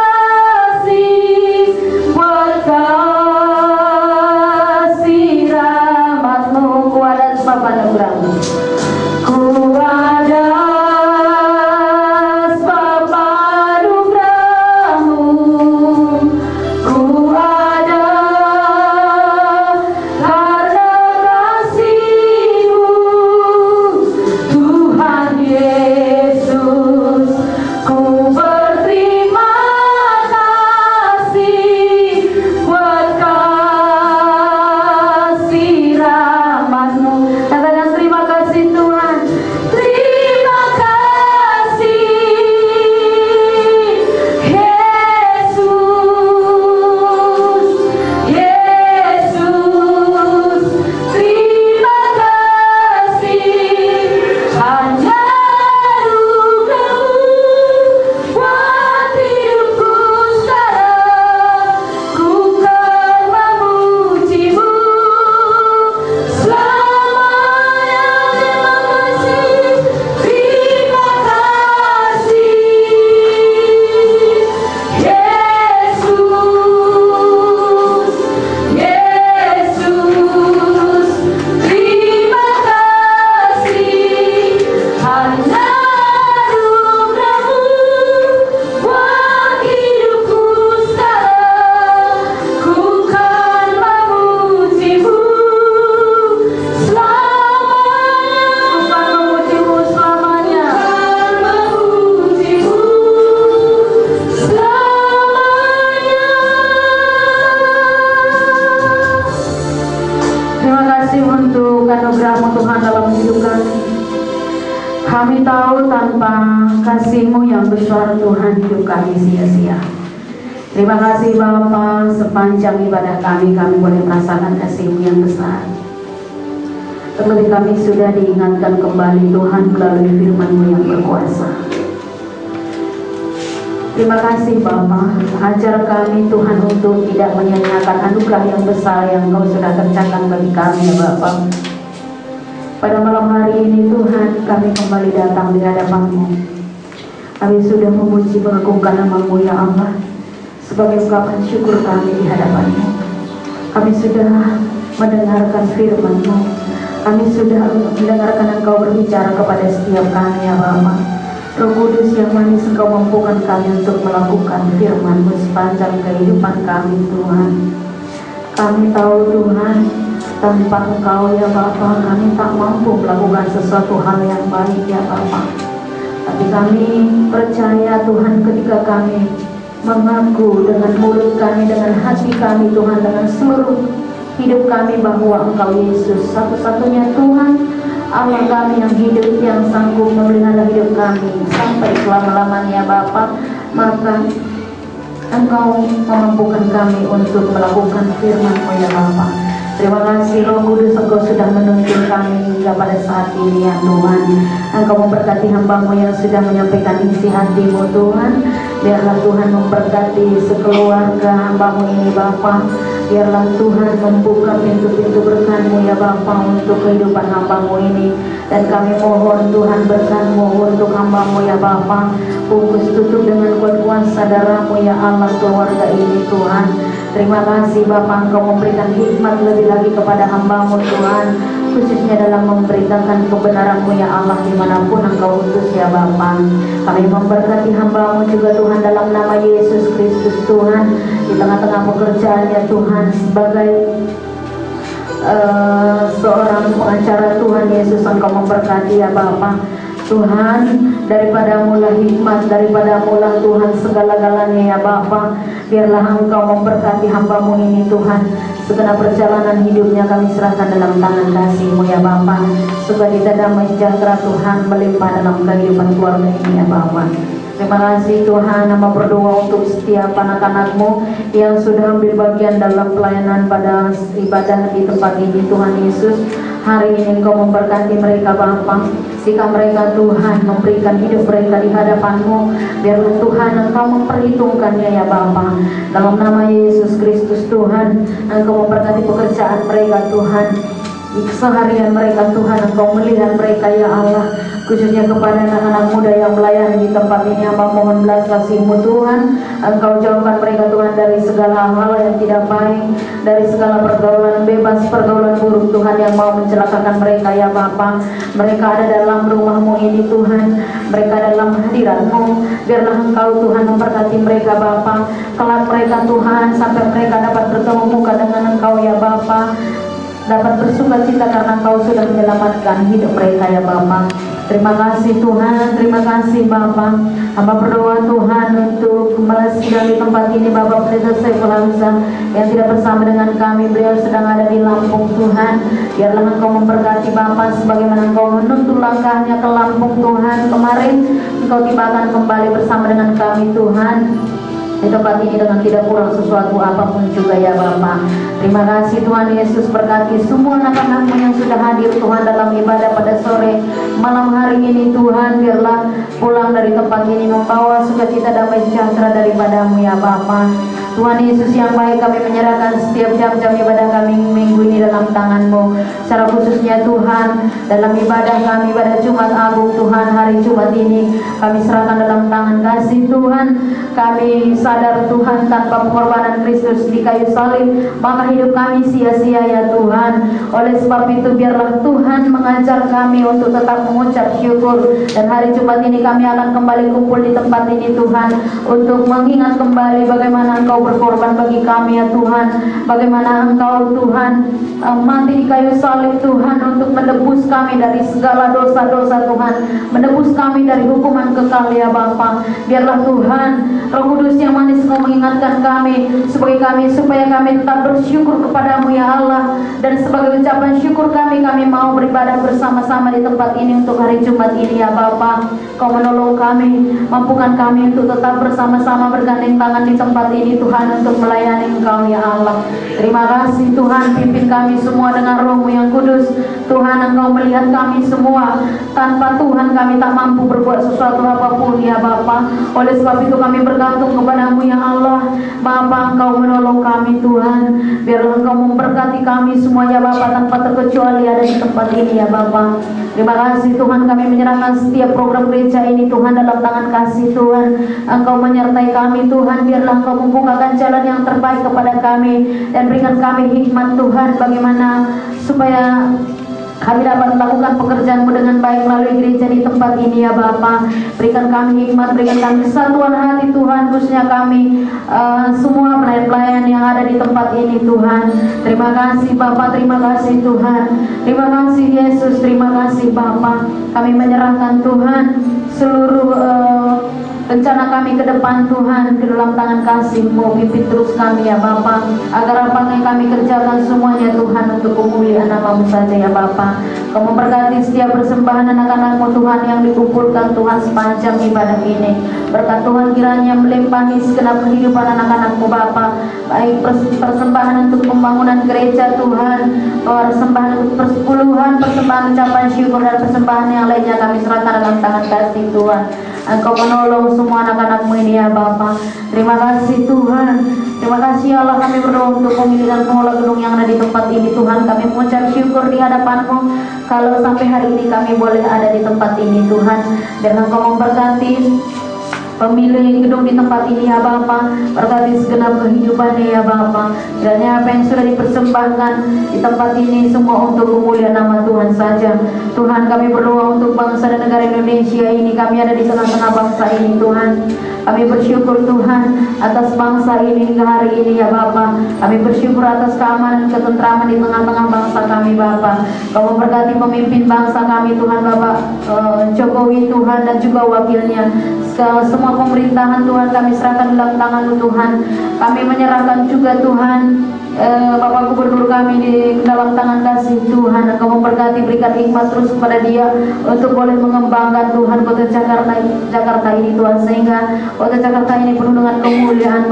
Kami tahu tanpa kasih-Mu yang besar Tuhan, hidup kami sia-sia. Terima kasih Bapa, sepanjang ibadah kami boleh merasakan kasih-Mu yang besar. Terlebih kami sudah diingatkan kembali Tuhan melalui firman-Mu yang berkuasa. Terima kasih Bapa, ajar kami Tuhan untuk tidak menyanyiakan anugerah yang besar yang Engkau sudah kerjakan bagi kami ya Bapa. Pada malam hari ini Tuhan, kami kembali datang di hadapan-Mu. Kami sudah memuji mengagungkan nama-Mu ya Allah, sebagai ungkapan syukur kami di hadapan-Mu. Kami sudah mendengarkan firman-Mu. Kami sudah mendengarkan Engkau berbicara kepada setiap kami ya Bapa. Roh Kudus yang manis, Engkau mampukan kami untuk melakukan firman-Mu sepanjang kehidupan kami Tuhan. Kami tahu Tuhan, tanpa Engkau ya Bapa, kami tak mampu melakukan sesuatu hal yang baik ya Bapa. Tapi kami percaya Tuhan, ketika kami mengaku dengan mulut kami, dengan hati kami Tuhan, dengan seluruh hidup kami bahwa Engkau Yesus satu-satunya Tuhan Allah kami yang hidup, yang sanggup memelihara hidup kami sampai selama-lamanya Bapa, maka Engkau memampukan kami untuk melakukan firman-Mu ya Bapa. Terima kasih Roh Kudus, Engkau sudah menuntun kami hingga pada saat ini ya Tuhan. Engkau memberkati hamba-Mu yang sudah menyampaikan isi hati-Mu Tuhan. Biarlah Tuhan memberkati sekeluarga hamba-Mu ini Bapa. Biarlah Tuhan membuka pintu-pintu berkat-Mu ya Bapa untuk kehidupan hamba-Mu ini. Dan kami mohon Tuhan berkat-Mu untuk hamba-Mu ya Bapa. Bungkus tutup dengan kuat kuasa darah-Mu ya Allah keluarga ini Tuhan. Terima kasih Bapa, Engkau memberikan hikmat lebih lagi kepada hamba-Mu Tuhan, khususnya dalam memberitakan kebenaran-Mu ya Allah dimanapun Engkau utus ya Bapa. Kami memberkati hamba-Mu juga Tuhan dalam nama Yesus Kristus Tuhan, di tengah-tengah pekerjaannya Tuhan sebagai seorang pengacara Tuhan Yesus, Engkau memberkati ya Bapa. Tuhan, daripada mula hikmat, daripada mula Tuhan segala-galanya ya Bapa. Biarlah Engkau memberkati hamba-Mu ini Tuhan. Segenap perjalanan hidupnya kami serahkan dalam tangan kasih-Mu ya Bapa. Sukacita damai sejahtera Tuhan melimpah dalam kehidupan keluarga ini ya Bapa. Terima kasih Tuhan, nama berdoa untuk setiap anak-anak-Mu yang sudah ambil bagian dalam pelayanan pada ibadah di tempat ini Tuhan Yesus. Hari ini Engkau memberkati mereka Bapa. Jika mereka Tuhan memberikan hidup mereka di hadapan-Mu, biarlah Tuhan Engkau memperhitungkannya ya Bapa. Dalam nama Yesus Kristus Tuhan, Engkau memberkati pekerjaan mereka Tuhan. Di keseharian mereka Tuhan, Engkau melihat mereka ya Allah. Khususnya kepada anak-anak muda yang melayani di tempat ini, hamba mohon belas kasih-Mu Tuhan. Engkau jauhkan mereka Tuhan dari segala hal yang tidak baik, dari segala pergaulan bebas, pergaulan buruk Tuhan yang mau mencelakakan mereka ya Bapa. Mereka ada dalam rumah-Mu ini Tuhan, mereka dalam hadirat-Mu. Biarlah Engkau Tuhan memberkati mereka Bapa. Kelak mereka Tuhan sampai mereka dapat bertemu muka dengan Engkau ya Bapa, dapat bersuka cita karena Engkau sudah menyelamatkan hidup mereka ya Bapa. Terima kasih Tuhan, terima kasih Bapa. Hamba berdoa Tuhan untuk kembali sidang di tempat ini Bapak Pendeta Saiful Hamzah yang tidak bersama dengan kami, beliau sedang ada di Lampung Tuhan. Biarlah Engkau memberkati Bapa sebagaimana Engkau menuntun langkahnya ke Lampung Tuhan. Kemarin Engkau tibakan kembali bersama dengan kami Tuhan di tempat ini dengan tidak kurang sesuatu apapun juga ya Bapa. Terima kasih Tuhan Yesus, berkati semua anak-anak-Mu yang sudah hadir Tuhan dalam ibadah pada sore malam hari ini Tuhan. Biarlah pulang dari tempat ini membawa sukacita damai sejahtera daripada-Mu ya Bapa. Tuhan Yesus yang baik, kami menyerahkan setiap jam-jam ibadah kami minggu ini dalam tangan-Mu. Secara khususnya Tuhan, dalam ibadah kami pada Jumat Agung Tuhan, hari Jumat ini kami serahkan dalam tangan kasih Tuhan. Kami sadar Tuhan, tanpa pengorbanan Kristus di kayu salib, maka hidup kami sia-sia ya Tuhan. Oleh sebab itu biarlah Tuhan mengajar kami untuk tetap mengucap syukur. Dan hari Jumat ini kami akan kembali kumpul di tempat ini Tuhan, untuk mengingat kembali bagaimana Engkau berkorban bagi kami ya Tuhan. Bagaimana Engkau Tuhan mati di kayu salib Tuhan untuk menebus kami dari segala dosa-dosa Tuhan, menebus kami dari hukuman kekal ya Bapa. Biarlah Tuhan Roh Kudus yang manis Engkau mengingatkan kami supaya kami tetap bersyukur kepadamu ya Allah. Dan sebagai ucapan syukur kami mau beribadah bersama-sama di tempat ini untuk hari Jumat ini ya Bapa. Kau menolong kami, mampukan kami untuk tetap bersama-sama bergandeng tangan di tempat ini Tuhan, untuk melayani Engkau ya Allah. Terima kasih Tuhan, pimpin kami semua dengan Roh-Mu yang kudus. Tuhan, Engkau melihat kami semua, tanpa Tuhan kami tak mampu berbuat sesuatu apapun ya Bapa. Oleh sebab itu kami bergantung kepadamu ya Allah. Bapa, Engkau menolong kami Tuhan. Biarlah Engkau memberkati kami semuanya Bapa, tanpa terkecuali ada di tempat ini ya Bapa. Terima kasih Tuhan, kami menyerahkan setiap program gereja ini Tuhan dalam tangan kasih Tuhan. Engkau menyertai kami Tuhan. Biarlah Engkau membukakan jalan yang terbaik kepada kami, dan berikan kami hikmat Tuhan, bagaimana supaya kami dapat melakukan pekerjaan-Mu dengan baik melalui gereja di tempat ini ya Bapa. Berikan kami hikmat, berikan kami kesatuan hati Tuhan, khususnya kami semua pelayan-pelayan yang ada di tempat ini Tuhan. Terima kasih Bapa, terima kasih Tuhan. Terima kasih Yesus, terima kasih Bapa. Kami menyerahkan Tuhan seluruh rencana kami ke depan Tuhan ke dalam tangan kasih-Mu. Pimpin terus kami ya Bapa, agar apa yang kami kerjakan semuanya Tuhan untuk kemuliaan nama-Mu saja ya Bapa. Kau memberkati setiap persembahan anak-anak-Mu Tuhan yang dikumpulkan Tuhan sepanjang ibadah ini. Berkat Tuhan kiranya melimpahi segenap kehidupan anak-anak-Mu Bapa, baik persembahan untuk pembangunan gereja Tuhan, persembahan untuk persepuluhan, persembahan ucapan syukur, dan persembahan yang lainnya kami serahkan dalam tangan kasih Tuhan. Engkau menolong semua anak-anak-Mu ini ya Bapa. Terima kasih Tuhan. Terima kasih Allah, kami berdoa untuk pemilihan pengelola gedung yang ada di tempat ini Tuhan. Kami mengucap syukur di hadapan-Mu kalau sampai hari ini kami boleh ada di tempat ini Tuhan. Dan Engkau memberkati pemilih gedung di tempat ini ya Bapa. Berkati segenap kehidupannya ya Bapa. Kiranya apa yang sudah dipersembahkan di tempat ini semua untuk kemuliaan nama Tuhan saja. Tuhan, kami berdoa untuk bangsa dan negara Indonesia ini. Kami ada di tengah-tengah bangsa ini Tuhan. Kami bersyukur Tuhan atas bangsa ini hingga hari ini ya Bapa. Kami bersyukur atas keamanan, ketentraman di tengah-tengah bangsa kami Bapa. Kau memberkati pemimpin bangsa kami Tuhan, Bapak Jokowi Tuhan, dan juga wakilnya. Semua pemerintahan Tuhan kami serahkan dalam tangan-Mu Tuhan. Kami menyerahkan juga Tuhan Bapak Gubernur kami di dalam tangan kasih Tuhan. Engkau memberkati, berikan hikmat terus kepada dia untuk boleh mengembangkan Tuhan kota Jakarta ini Tuhan, sehingga kota Jakarta ini penuh dengan kemuliaan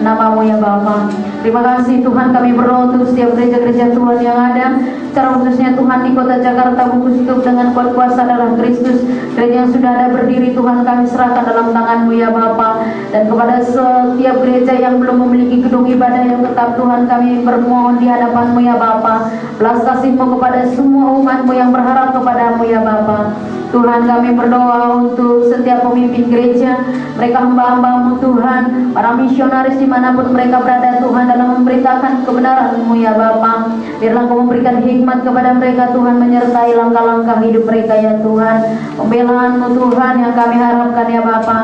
nama-Mu ya Bapa. Terima kasih Tuhan, kami berdoa untuk setiap gereja-gereja Tuhan yang ada, secara khususnya Tuhan di kota Jakarta, Bungkus Tutup dengan kuat kuasa darah Kristus. Gereja yang sudah ada berdiri Tuhan kami serahkan dalam tangan-Mu ya Bapa. Dan kepada setiap gereja yang belum memiliki gedung ibadah yang tetap Tuhan, kami bermohon di hadapan-Mu ya Bapa. Belas kasih-Mu kepada semua umat-Mu yang berharap kepadamu ya Bapa. Tuhan, kami berdoa untuk setiap pemimpin gereja, mereka hamba-hamba-Mu Tuhan, para misionaris dimanapun mereka berada Tuhan, dalam memberitakan kebenaran-Mu ya Bapa. Biarlah Kau memberikan hikmat kepada mereka Tuhan, menyertai langkah-langkah hidup mereka ya Tuhan. Pembelaan-Mu Tuhan yang kami harapkan ya Bapa,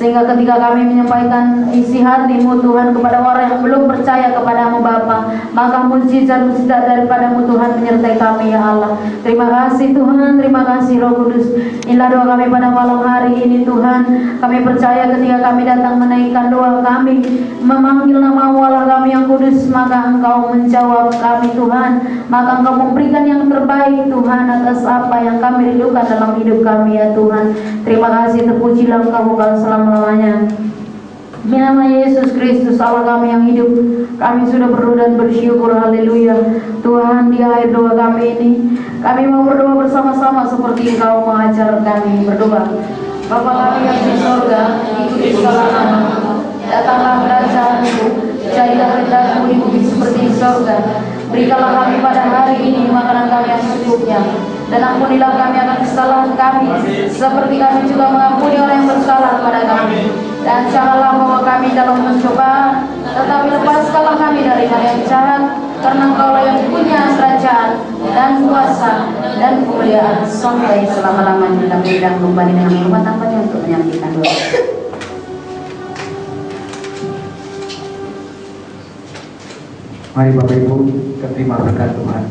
sehingga ketika kami menyampaikan isi hati-Mu Tuhan kepada orang yang belum percaya kepadamu Bapa, maka mujizat-mujizat daripada-Mu Tuhan menyertai kami ya Allah. Terima kasih Tuhan, terima kasih Roh Kudus. Inilah doa kami pada malam hari ini Tuhan. Kami percaya ketika kami datang menaikkan doa kami, memanggil nama-Mu Allah kami yang kudus, maka Engkau menjawab kami Tuhan. Maka Engkau memberikan yang terbaik Tuhan atas apa yang kami rindukan dalam hidup kami ya Tuhan. Terima kasih, terpujilah Engkau bukan selama-lamanya. Di nama Yesus Kristus Allah kami yang hidup, kami sudah berdoa dan bersyukur. Haleluya. Tuhan, di akhir doa kami ini, kami mau berdoa bersama-sama seperti Engkau mengajar kami berdoa. Bapa kami yang di surga, dikuduskanlah nama-Mu, datanglah kerajaan-Mu, jadilah kehendak-Mu di bumi seperti di surga. Berikanlah kami pada hari ini makanan kami yang secukupnya, dan ampunilah kami akan kesalahan kami, seperti kami juga mengampuni orang yang bersalah kepada kami. Dan janganlah membawa kami dalam pencobaan, tetapi lepaskanlah kami dari hal yang jahat, karena Engkaulah yang punya kerajaan dan kuasa dan kemuliaan sampai selama-lamanya. Kami sedang kembali dengan hormat tangannya untuk menyampaikan doa. Mari Bapak Ibu kita terima berkat Tuhan.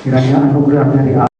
Kiranya anugerah dari Allah